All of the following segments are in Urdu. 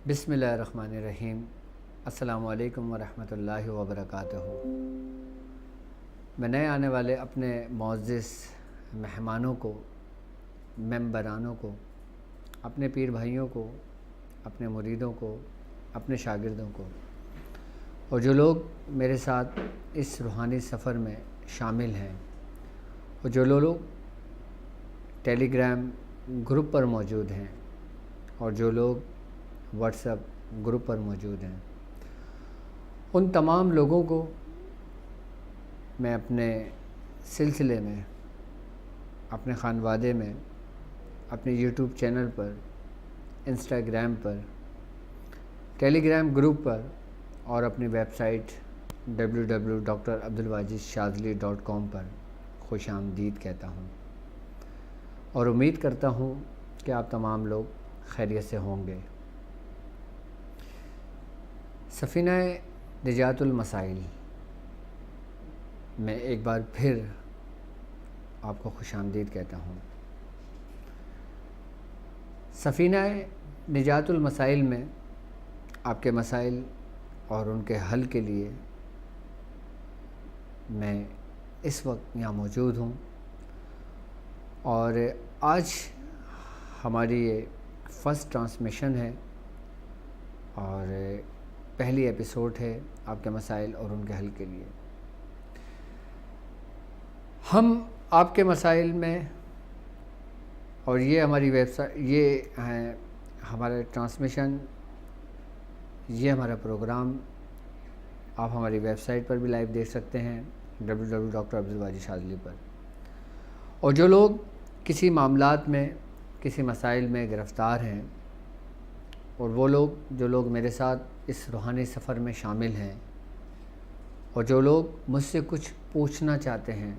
بسم اللہ الرحمن الرحیم۔ السلام علیکم ورحمۃ اللہ وبرکاتہ۔ میں نئے آنے والے اپنے معزز مہمانوں کو، ممبرانوں کو، اپنے پیر بھائیوں کو، اپنے مریدوں کو، اپنے شاگردوں کو اور جو لوگ میرے ساتھ اس روحانی سفر میں شامل ہیں اور جو لوگ ٹیلی گرام گروپ پر موجود ہیں اور جو لوگ واٹس ایپ گروپ پر موجود ہیں، ان تمام لوگوں کو میں اپنے سلسلے میں، اپنے خانوادے میں، اپنے یوٹیوب چینل پر، انسٹاگرام پر، ٹیلی گرام گروپ پر اور اپنی ویب سائٹ www.drabdulwajidshazli.com پر خوش آمدید کہتا ہوں اور امید کرتا ہوں کہ آپ تمام لوگ خیریت سے ہوں گے۔ سفینہ نجات المسائل میں ایک بار پھر آپ کو خوش آمدید کہتا ہوں۔ سفینہ نجات المسائل میں آپ کے مسائل اور ان کے حل کے لیے میں اس وقت یہاں موجود ہوں، اور آج ہماری یہ فرسٹ ٹرانسمیشن ہے اور پہلی ایپیسوڈ ہے آپ کے مسائل اور ان کے حل کے لیے۔ ہم آپ کے مسائل میں، اور یہ ہماری ویب سائٹ، یہ ہیں ہمارے ٹرانسمیشن، یہ ہمارا پروگرام آپ ہماری ویب سائٹ پر بھی لائیو دیکھ سکتے ہیں www.drabdulwajidshazli پر۔ اور جو لوگ کسی معاملات میں، کسی مسائل میں گرفتار ہیں، اور وہ لوگ جو لوگ میرے ساتھ اس روحانی سفر میں شامل ہیں اور جو لوگ مجھ سے کچھ پوچھنا چاہتے ہیں،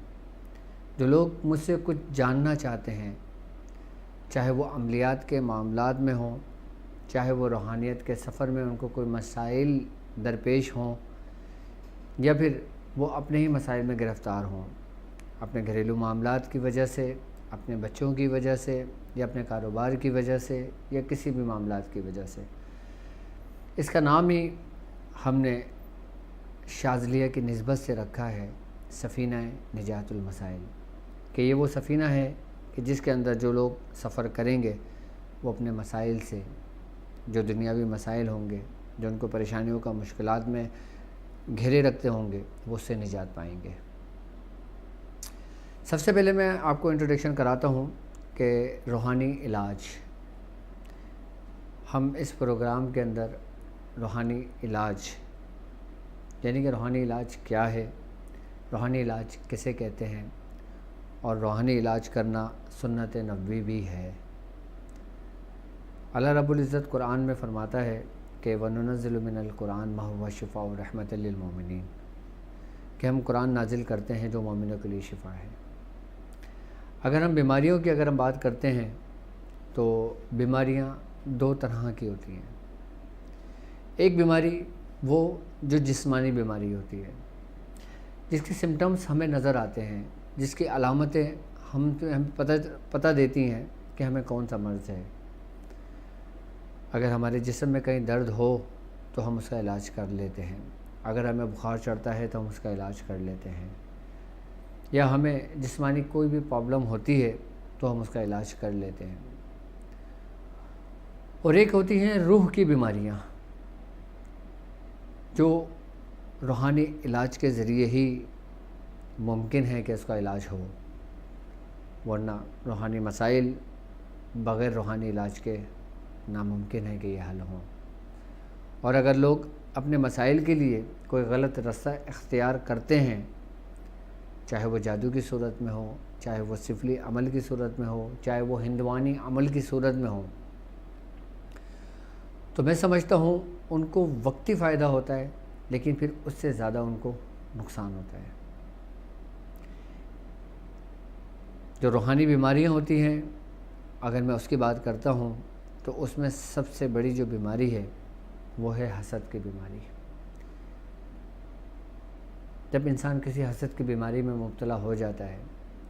جو لوگ مجھ سے کچھ جاننا چاہتے ہیں، چاہے وہ عملیات کے معاملات میں ہوں، چاہے وہ روحانیت کے سفر میں ان کو کوئی مسائل درپیش ہوں، یا پھر وہ اپنے ہی مسائل میں گرفتار ہوں، اپنے گھریلو معاملات کی وجہ سے، اپنے بچوں کی وجہ سے، یا اپنے کاروبار کی وجہ سے، یا کسی بھی معاملات کی وجہ سے۔ اس کا نام ہی ہم نے شاذلیہ کی نسبت سے رکھا ہے سفینہ نجات المسائل، کہ یہ وہ سفینہ ہے کہ جس کے اندر جو لوگ سفر کریں گے وہ اپنے مسائل سے، جو دنیاوی مسائل ہوں گے، جو ان کو پریشانیوں کا، مشکلات میں گھیرے رکھتے ہوں گے، وہ اس سے نجات پائیں گے۔ سب سے پہلے میں آپ کو انٹروڈکشن کراتا ہوں کہ روحانی علاج، ہم اس پروگرام کے اندر روحانی علاج، یعنی کہ روحانی علاج کیا ہے، روحانی علاج کسے کہتے ہیں، اور روحانی علاج کرنا سنت نبوی بھی ہے۔ اللہ رب العزت قرآن میں فرماتا ہے کہ وَنُنَزِّلُ مِنَ الْقُرْآنِ مَا هُوَ شِفَاءٌ وَرَحْمَةٌ لِّلْمُؤْمِنِينَ، کہ ہم قرآن نازل کرتے ہیں جو مومنوں کے لیے شفا ہے۔ اگر ہم بیماریوں کی بات کرتے ہیں تو بیماریاں دو طرح کی ہوتی ہیں۔ ایک بیماری وہ جو جسمانی بیماری ہوتی ہے، جس کے سمٹمز ہمیں نظر آتے ہیں، جس کی علامتیں ہمیں پتہ دیتی ہیں کہ ہمیں کون سا مرض ہے۔ اگر ہمارے جسم میں کہیں درد ہو تو ہم اس کا علاج کر لیتے ہیں، اگر ہمیں بخار چڑھتا ہے تو ہم اس کا علاج کر لیتے ہیں، یا ہمیں جسمانی کوئی بھی پرابلم ہوتی ہے تو ہم اس کا علاج کر لیتے ہیں۔ اور ایک ہوتی ہیں روح کی بیماریاں، جو روحانی علاج کے ذریعے ہی ممکن ہے کہ اس کا علاج ہو، ورنہ روحانی مسائل بغیر روحانی علاج کے ناممکن ہے کہ یہ حل ہوں۔ اور اگر لوگ اپنے مسائل کے لیے کوئی غلط رستہ اختیار کرتے ہیں، چاہے وہ جادو کی صورت میں ہو، چاہے وہ سفلی عمل کی صورت میں ہو، چاہے وہ ہندوانی عمل کی صورت میں ہو، تو میں سمجھتا ہوں ان کو وقتی فائدہ ہوتا ہے، لیکن پھر اس سے زیادہ ان کو نقصان ہوتا ہے۔ جو روحانی بیماریاں ہوتی ہیں، اگر میں اس کی بات کرتا ہوں تو اس میں سب سے بڑی جو بیماری ہے وہ ہے حسد کی بیماری۔ جب انسان کسی حسد کی بیماری میں مبتلا ہو جاتا ہے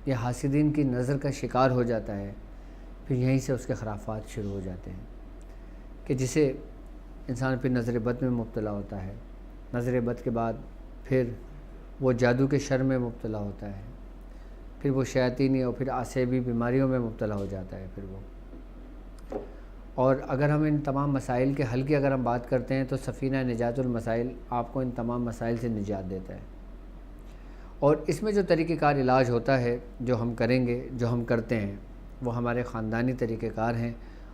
یا حاسدین کی نظر کا شکار ہو جاتا ہے، پھر یہیں سے اس کے خرافات شروع ہو جاتے ہیں کہ جسے انسان پھر نظر بد میں مبتلا ہوتا ہے، نظر بد کے بعد پھر وہ جادو کے شر میں مبتلا ہوتا ہے، پھر وہ شیاطینی اور پھر عصبی بیماریوں میں مبتلا ہو جاتا ہے پھر وہ۔ اور اگر ہم ان تمام مسائل کے حل کی اگر ہم بات کرتے ہیں تو سفینہ نجات المسائل آپ کو ان تمام مسائل سے نجات دیتا ہے۔ اور اس میں جو طریقہ کار علاج ہوتا ہے جو ہم کریں گے، جو ہم کرتے ہیں، وہ ہمارے خاندانی طریقہ کار ہیں،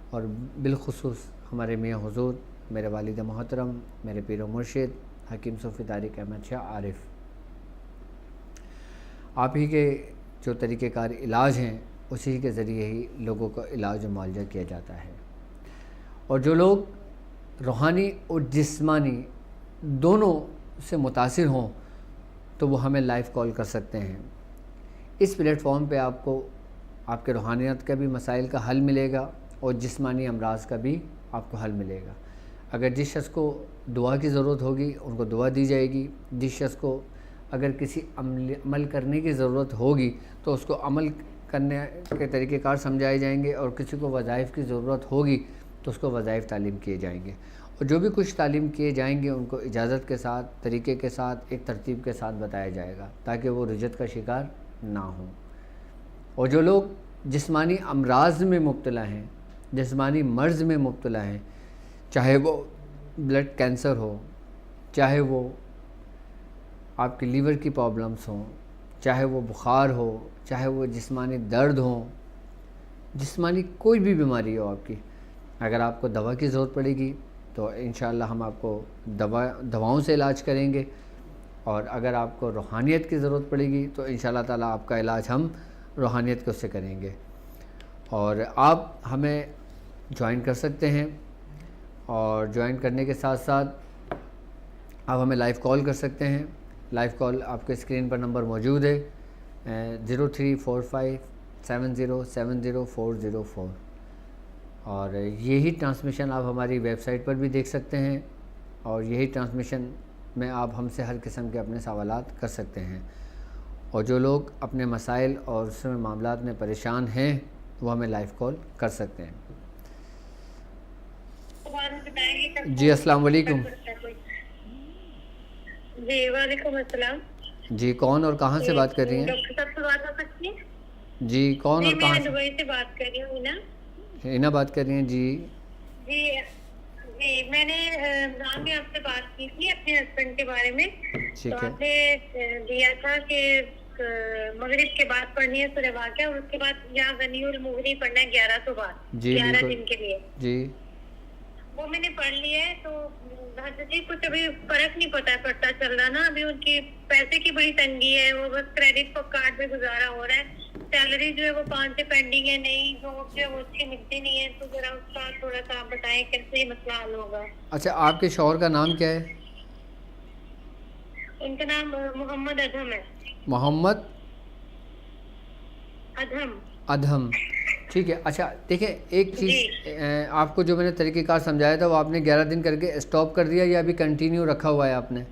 اور بالخصوص ہمارے میاں حضور، میرے والد محترم، میرے پیر و مرشد حکیم صوفی طارق احمد شاہ عارف، آپ ہی کے جو طریقہ کار علاج ہیں اسی کے ذریعے ہی لوگوں کا علاج و معالجہ کیا جاتا ہے۔ اور جو لوگ روحانی اور جسمانی دونوں سے متاثر ہوں تو وہ ہمیں لائیو کال کر سکتے ہیں۔ اس پلیٹ فارم پہ آپ کو آپ کے روحانیت کا بھی مسائل کا حل ملے گا اور جسمانی امراض کا بھی آپ کو حل ملے گا۔ اگر جس شخص کو دعا کی ضرورت ہوگی ان کو دعا دی جائے گی، جس شخص کو اگر کسی عمل کرنے کی ضرورت ہوگی تو اس کو عمل کرنے کے طریقہ کار سمجھائے جائیں گے، اور کسی کو وظائف کی ضرورت ہوگی تو اس کو وظائف تعلیم کیے جائیں گے، اور جو بھی کچھ تعلیم کیے جائیں گے ان کو اجازت کے ساتھ، طریقے کے ساتھ، ایک ترتیب کے ساتھ بتایا جائے گا تاکہ وہ رجت کا شکار نہ ہوں۔ اور جو لوگ جسمانی امراض میں مبتلا ہیں، جسمانی مرض میں مبتلا ہیں، چاہے وہ بلڈ کینسر ہو، چاہے وہ آپ کے لیور کی پرابلمس ہوں، چاہے وہ بخار ہو، چاہے وہ جسمانی درد ہوں، جسمانی کوئی بھی بیماری ہو آپ کی، اگر آپ کو دوا کی ضرورت پڑے گی تو انشاءاللہ ہم آپ کو دواؤں سے علاج کریں گے، اور اگر آپ کو روحانیت کی ضرورت پڑے گی تو انشاءاللہ تعالیٰ آپ کا علاج ہم روحانیت کو سے کریں گے۔ اور آپ ہمیں جوائن کر سکتے ہیں، اور جوائن کرنے کے ساتھ ساتھ آپ ہمیں لائیو کال کر سکتے ہیں۔ لائیو کال آپ کے اسکرین پر نمبر موجود ہے 034570700404، اور یہی ٹرانسمیشن آپ ہماری ویب سائٹ پر بھی دیکھ سکتے ہیں، اور یہی ٹرانسمیشن میں آپ ہم سے ہر قسم کے اپنے سوالات کر سکتے ہیں۔ اور جو لوگ اپنے مسائل اور اس میں معاملات میں پریشان ہیں وہ ہمیں لائیو کال کر سکتے ہیں۔ جی السلام علیکم۔ جی وعلیکم السلام۔ جی کون اور کہاں سے بات کر رہی ہیں؟ ڈاکٹر صاحب سے بات ہو سکتی ہے؟ جی کون اور کہاں میں سے؟ دبئی سے بات کر رہی ہوں اینا۔ اینا بات کر رہی ہیں؟ جی جی جی میں نے رمضان میں آپ سے بات کی تھی اپنے ہسبینڈ کے بارے میں، تو ٹھیک ہے۔ آپ نے دیا تھا کہ مغرب کے بعد پڑھنی ہے سورہ واقعہ، اور اس کے بعد یا غنی المغنی پڑھنا ہے 1100 بار، جی 11 بالکل دن کے لیے۔ جی وہ میں نے پڑھ لیا ہے، تو جی کچھ ابھی فرق نہیں پڑتا چل رہا نا، ابھی ان کی پیسے کی بڑی تنگی ہے، وہ بس کریڈٹ کارڈ پہ گزارا ہو رہا ہے، سیلری جو ہے وہ 5 سے پینڈنگ ہے، نہیں جاب جو ہے وہ اچھی ملتی نہیں ہے، تو ذرا اس کا تھوڑا سا آپ بتائیں کیسے یہ مسئلہ حل ہوگا۔ اچھا آپ کے شوہر کا نام کیا ہے؟ ان کا نام محمد ادھم ہے۔ محمد ادھم۔ ادھم، ٹھیک ہے۔ اچھا دیکھیں ایک چیز آپ کو جو میں نے طریقہ کار سمجھایا تھا وہ آپ نے 11 دن کر کے اسٹاپ کر دیا یا ابھی کنٹینیو رکھا ہوا ہے آپ نے؟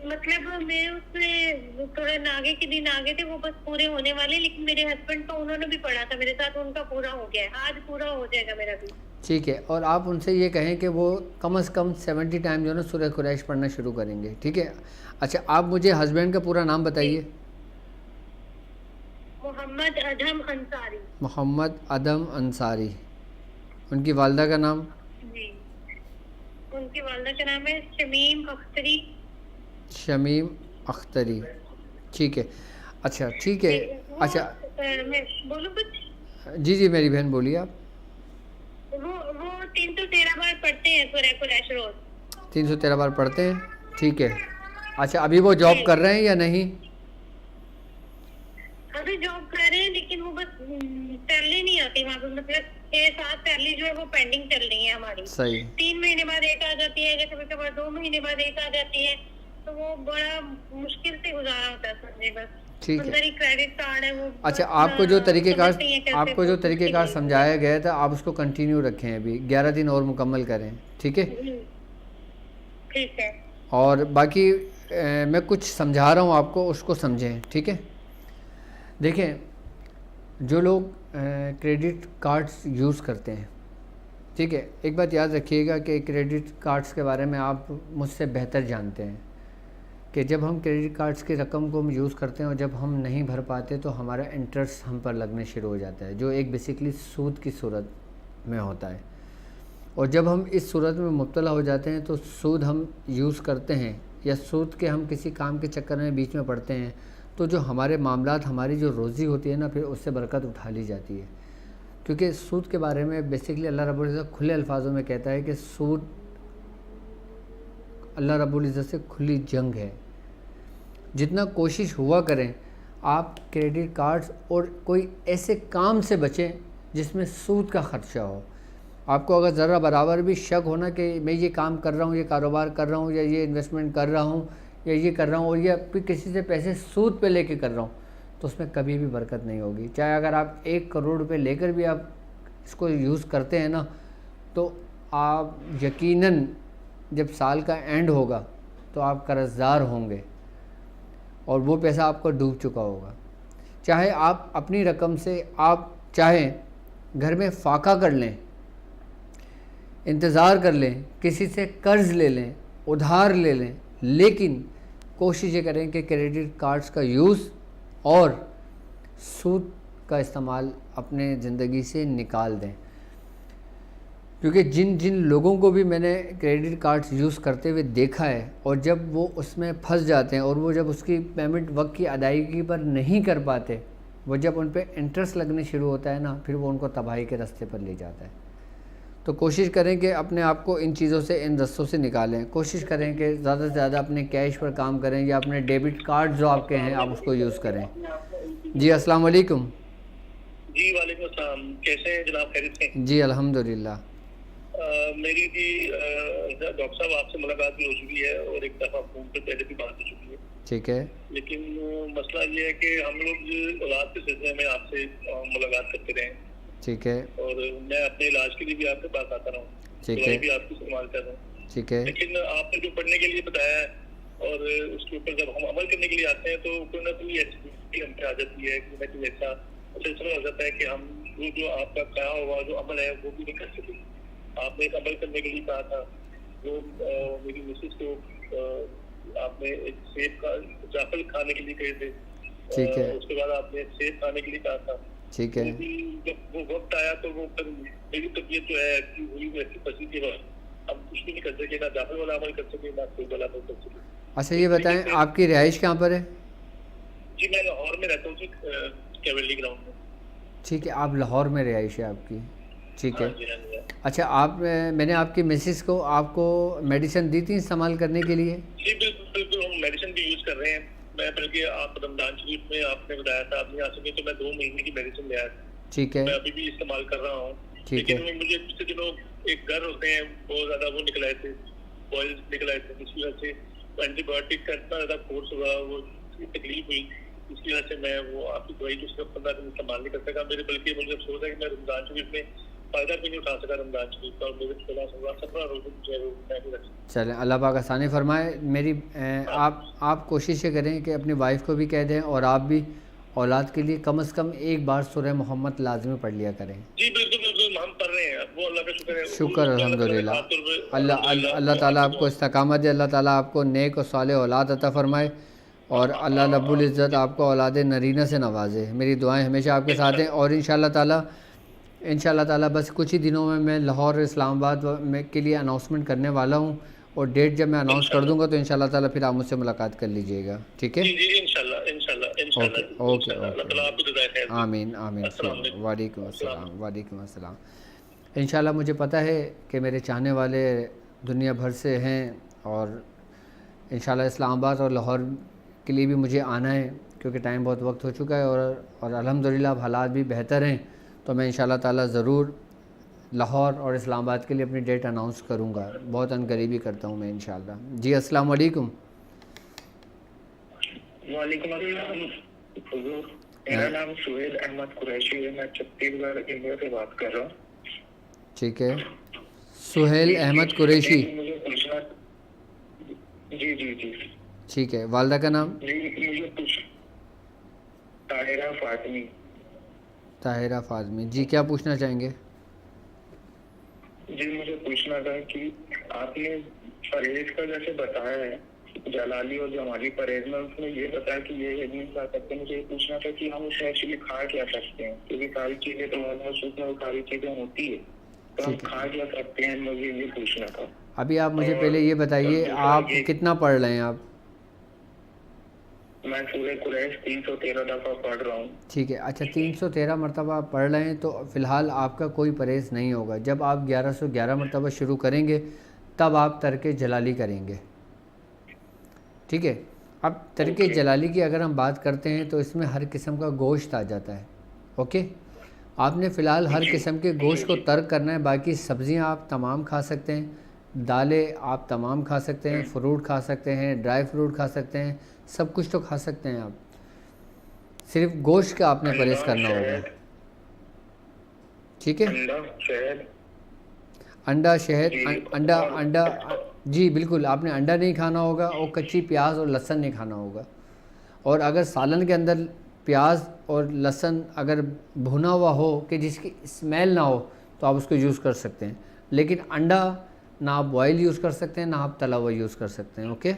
مطلب میں اس میں تھوڑے آگے کے دن آگے تھے، وہ بس پورے ہونے والے، لیکن میرے ہسبینڈ تو انہوں نے بھی پڑھا تھا میرے ساتھ، ان کا پورا ہو گیا ہے، آج پورا ہو جائے گا میرا بھی۔ ٹھیک ہے، اور آپ ان سے یہ کہیں کہ وہ کم از کم 70 ٹائم جو ہے نا سورہ قریش پڑھنا شروع کریں گے، ٹھیک ہے۔ اچھا آپ مجھے ہسبینڈ کا پورا نام بتائیے۔ محمد ادھم انصاری۔ محمد ادھم انصاری۔ ان کی والدہ کا نام؟ جی ان کی والدہ کا نام ہے شمیم اختری۔ شمیم اختری، ٹھیک ہے۔ اچھا ٹھیک ہے۔ اچھا میں بولوں کچھ؟ جی جی میری بہن بولیے آپ۔ وہ 313 بار پڑھتے ہیں سورہ قریش روز۔ 313 بار پڑھتے ہیں، ٹھیک ہے۔ اچھا ابھی وہ جاب کر رہے ہیں یا نہیں؟ ابھی جاب کر رہے ہیں، لیکن وہ بس سیلری نہیں آتی وہاں پہ، مطلب 6-7 سیلری جو ہے وہ پینڈنگ چل رہی ہے ہماری۔ صحیح۔ 3 مہینے بعد ایک آ جاتی ہے، کبھی کبھار 2 مہینے بعد ایک آ جاتی ہے، تو وہ بڑا مشکل سے گزارا ہوتا ہے سمجھے بس۔ ٹھیک ہے۔ اندر ہی کریڈٹ کارڈ ہے وہ۔ اچھا آپ کو جو طریقہ کار سمجھایا گیا تھا آپ اس کو کنٹینیو رکھیں، ابھی 11 دن اور مکمل کریں، ٹھیک ہے۔ ٹھیک ہے۔ اور باقی میں کچھ سمجھا رہا ہوں آپ کو، اس کو سمجھیں، ٹھیک ہے۔ دیکھیں جو لوگ کریڈٹ کارڈز یوز کرتے ہیں ٹھیک ہے، ایک بات یاد رکھیے گا کہ کریڈٹ کارڈز کے بارے میں آپ مجھ سے بہتر جانتے ہیں کہ جب ہم کریڈٹ کارڈز کی رقم کو ہم یوز کرتے ہیں اور جب ہم نہیں بھر پاتے تو ہمارا انٹرسٹ ہم پر لگنے شروع ہو جاتا ہے، جو ایک بیسیکلی سود کی صورت میں ہوتا ہے. اور جب ہم اس صورت میں مبتلا ہو جاتے ہیں تو سود ہم یوز کرتے ہیں یا سود کے ہم کسی کام کے چکر میں بیچ میں پڑتے ہیں تو جو ہمارے معاملات، ہماری جو روزی ہوتی ہے نا، پھر اس سے برکت اٹھا لی جاتی ہے. کیونکہ سود کے بارے میں بیسیکلی اللہ رب العزت کھلے الفاظوں میں کہتا ہے کہ سود اللہ رب العزت سے کھلی جنگ ہے. جتنا کوشش ہوا کریں آپ کریڈٹ کارڈز اور کوئی ایسے کام سے بچیں جس میں سود کا خدشہ ہو. آپ کو اگر ذرا برابر بھی شک ہونا کہ میں یہ کام کر رہا ہوں، یہ کاروبار کر رہا ہوں، یا یہ انویسٹمنٹ کر رہا ہوں، یا یہ کر رہا ہوں، اور یا پھر کسی سے پیسے سود پہ لے کے کر رہا ہوں، تو اس میں کبھی بھی برکت نہیں ہوگی. چاہے اگر آپ 1 کروڑ روپے لے کر بھی آپ اس کو یوز کرتے ہیں نا، تو آپ یقیناً جب سال کا اینڈ ہوگا تو آپ قرض دار ہوں گے اور وہ پیسہ آپ کو ڈوب چکا ہوگا. چاہے آپ اپنی رقم سے آپ چاہیں گھر میں فاقہ کر لیں، انتظار کر لیں، کسی سے قرض لے لیں، ادھار لے لیں، لیکن کوشش یہ کریں کہ کریڈٹ کارڈز کا یوز اور سود کا استعمال اپنے زندگی سے نکال دیں. کیونکہ جن لوگوں کو بھی میں نے کریڈٹ کارڈز یوز کرتے ہوئے دیکھا ہے اور جب وہ اس میں پھنس جاتے ہیں اور وہ جب اس کی پیمنٹ وقت کی ادائیگی پر نہیں کر پاتے، وہ جب ان پہ انٹرسٹ لگنے شروع ہوتا ہے نا، پھر وہ ان کو تباہی کے راستے پر لے جاتا ہے. تو کوشش کریں کہ اپنے آپ کو ان چیزوں سے، ان رستوں سے نکالیں. کوشش کریں کہ زیادہ سے زیادہ اپنے کیش پر کام کریں یا اپنے ڈیبٹ کارڈ جو آپ کے ہیں آپ اس کو یوز کریں. جی السلام علیکم. جی وعلیکم السلام، کیسے ہیں جناب؟ خیریت سے؟ جی الحمدللہ. میری ڈاکٹر صاحب آپ سے ملاقات بھی ہو چکی ہے اور ایک دفعہ فون پہ پہلے بھی بات ہو چکی ہے. ٹھیک ہے. لیکن مسئلہ یہ ہے کہ ہم لوگ اولاد کے سلسلے میں آپ سے ملاقات کرتے رہے. ٹھیک ہے. اور میں اپنے علاج کے لیے بھی آپ کے پاس آتا رہا ہوں، دوائی بھی آپ کی استعمال کر رہا ہوں. ٹھیک ہے. لیکن آپ نے جو پڑھنے کے لیے بتایا ہے اور اس کے اوپر جب ہم عمل کرنے کے لیے آتے ہیں تو کوئی نہ کوئی ایسی ہم پہ آ جاتی ہے، کوئی نہ کوئی ایسا سلسلہ ہو جاتا ہے کہ ہم جو آپ کا کہا ہوا جو عمل ہے وہ بھی نہیں کر سکتے. آپ نے ایک عمل کرنے کے لیے کہا تھا، جو میری مسز کو آپ نے ایک سیب کا جعفر کھانے کے لیے کہے تھے. ٹھیک ہے. اس کے بعد آپ نے سیب کھانے کے لیے کہا تھا. ٹھیک ہے. جب وہ وقت آیا تو وہ میری طبیعت جو ہے ایسی ہوئی ویسی پسی کی بات اب کچھ بھی نہیں کر سکے، نہ جعفر والا عمل کر سکے نہ سیب والا عمل کر سکے. اچھا یہ بتائیں آپ کی رہائش کہاں پر ہے؟ جی میں لاہور میں رہتا ہوں جی، کیولری گراؤنڈ میں. ٹھیک ہے، آپ لاہور میں رہائش ہے آپ کی. ٹھیک ہے. جی ہاں. اچھا میں نے آپ کی مسز کو آپ کو میڈیسن دی تھی استعمال کرنے کے لیے؟ جی بالکل ہم میڈیسن بھی یوز کر رہے ہیں. میں بلکہ آپ رمضان شریف میں آپ نے بتایا تھا آپ نہیں آ سکے تو میں 2 مہینے کی میڈیسن لے آیا تھا. ٹھیک ہے. میں ابھی بھی استعمال کر رہا ہوں. ٹھیک ہے. لیکن مجھے پچھلے دنوں ایک گر ہوتے ہیں بہت زیادہ وہ نکل آئے تھے، بوائل نکل آئے تھے، جس کی وجہ سے اینٹی بایوٹک کا اتنا زیادہ کورس ہوا، وہ تکلیف ہوئی، اس کی وجہ سے میں وہ آپ کی دوائی جو صرف 15 دن استعمال نہیں کر سکا. میرے بلکہ مجھے افسوس ہے کہ میں رمضان شریف میں فائدہ بھی نہیں اٹھا سکا رمضان شریف کا، اور میرے 16 روزے جو ہے وہ میں نہیں رکھ سکتا. چلیں اللہ پاک آسانی فرمائے. میری آپ کوشش یہ کریں کہ اپنی وائف کو بھی کہہ دیں اور آپ بھی اولاد کے لیے کم از کم ایک بار سورہ محمد لازمی پڑھ لیا کریں. جی بالکل ہم پڑھ رہے ہیں، وہ اللہ کا شکر ہے. شکر الحمدللہ. اللہ تعالیٰ آپ کو استقامت دے، اللہ تعالیٰ آپ کو نیک و صالح اولاد عطا فرمائے، اور اللہ رب العزت آپ کو اولاد نرینہ سے نوازے. میری دعائیں ہمیشہ آپ کے ساتھ ہیں. اور انشاءاللہ تعالیٰ بس کچھ ہی دنوں میں لاہور اور اسلام آباد میں کے لیے اناؤنسمنٹ کرنے والا ہوں، اور ڈیٹ جب میں اناؤنس کر دوں گا تو انشاءاللہ تعالیٰ پھر آپ مجھ سے ملاقات کر لیجئے گا. ٹھیک ہے. جی انشاءاللہ. اوکے. اللہ تعالیٰ آپ کو جزائے خیر. آمین. وعلیکم السلام. انشاءاللہ مجھے پتہ ہے کہ میرے چاہنے والے دنیا بھر سے ہیں، اور انشاءاللہ اسلام آباد اور لاہور کے لیے بھی مجھے آنا ہے کیونکہ ٹائم بہت وقت ہو چکا ہے، اور الحمدللہ اب حالات بھی بہتر ہیں. تو میں انشاءاللہ تعالیٰ ضرور لاہور اور اسلام آباد کے لیے اپنی ڈیٹ اناؤنس کروں گا، بہت عنقریبی کرتا ہوں میں انشاءاللہ. جی السلام علیکم. وعلیکم السلام حضور، میرا نام سہیل احمد قریشی ہے، میں چھتیس گڑھ انڈیا سے بات کر رہا ہوں. ٹھیک ہے. سہیل احمد قریشی. جی ٹھیک ہے. والدہ کا نام؟ جی مجھے کچھ طاہرہ فاطمی. جی کیا پوچھنا چاہیں گے؟ جی مجھے پوچھنا تھا کہ آپ نے پرہیز کا جیسے بتایا ہے جلالی اور جمالی پرہیز میں اس نے یہ بتایا کہ یہ نہیں کھا سکتے. مجھے یہ پوچھنا تھا کہ ہم اس میں ایکچولی کھا کیا سکتے ہیں, کیونکہ ساری چیزیں تو آلموسٹ اس میں وہ ساری چیزیں ہوتی ہے, تو ہم کھا کیا سکتے ہیں, مجھے یہ پوچھنا تھا. ابھی آپ مجھے پہلے یہ بتائیے آپ کتنا پڑھ رہے ہیں آپ؟ میں سورہ قریش 313 دفعہ پڑھ رہا ہوں. ٹھیک ہے, اچھا 313 مرتبہ آپ پڑھ رہے ہیں تو فی الحال آپ کا کوئی پرہیز نہیں ہوگا. جب آپ 1111 مرتبہ شروع کریں گے تب آپ ترک جلالی کریں گے. ٹھیک ہے, اب ترک جلالی کی اگر ہم بات کرتے ہیں تو اس میں ہر قسم کا گوشت آ جاتا ہے. اوکے, آپ نے فی الحال ہر قسم کے گوشت کو ترک کرنا ہے. باقی سبزیاں آپ تمام کھا سکتے ہیں, دالیں آپ تمام کھا سکتے ہیں, فروٹ کھا سکتے ہیں, ڈرائی فروٹ کھا سکتے ہیں, سب کچھ تو کھا سکتے ہیں آپ. صرف گوشت کا آپ نے پرہیز کرنا ہوگا. ٹھیک ہے, انڈا شہد انڈا جی بالکل, آپ نے انڈا نہیں کھانا ہوگا اور کچی پیاز اور لہسن نہیں کھانا ہوگا. اور اگر سالن کے اندر پیاز اور لہسن اگر بھنا ہوا ہو کہ جس کی اسمیل نہ ہو تو آپ اس کو یوز کر سکتے ہیں, لیکن انڈا نہ آپ بوائل یوز کر سکتے ہیں نہ آپ تلا ہوا یوز کر سکتے ہیں. اوکے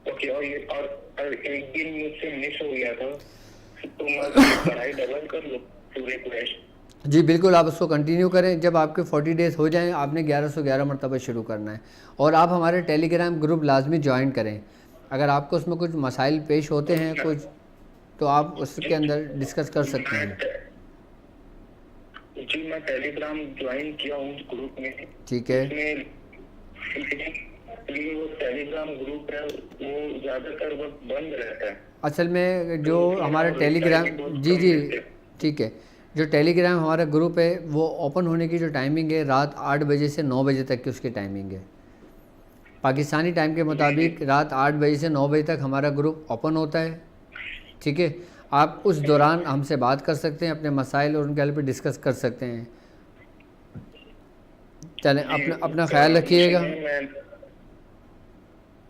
اور ایک دن مجھ سے مس ہو گیا تھا تو میں پڑھائی ڈبل کر لوں سورہ قریش. جی بالکل, آپ اس کو کنٹینیو کریں. جب آپ کے 40 ڈیز ہو جائیں آپ نے 1111 مرتبہ شروع کرنا ہے. اور آپ ہمارے ٹیلی گرام گروپ لازمی جوائن کریں. اگر آپ کو اس میں کچھ مسائل پیش ہوتے ہیں کچھ تو آپ اس کے اندر ڈسکس کر سکتے ہیں. جی میں ٹیلی گرام جوائن کیا ہوں گروپ میں. ٹھیک ہے, وہ ٹیلی گرام گروپ ہے وہ زیادہ تر وقت بند رہتا ہے. اصل میں جو ہمارا ٹیلی گرام جی ٹھیک ہے, جو ٹیلی گرام ہمارا گروپ ہے وہ اوپن ہونے کی جو ٹائمنگ ہے رات 8 بجے سے 9 بجے تک کی اس کی ٹائمنگ ہے. پاکستانی ٹائم کے مطابق رات 8 بجے سے 9 بجے تک ہمارا گروپ اوپن ہوتا ہے. ٹھیک ہے, آپ اس دوران ہم سے بات کر سکتے ہیں, اپنے مسائل اور ان کے حل پہ ڈسکس کر سکتے ہیں. چلیں اپنا خیال رکھیے گا.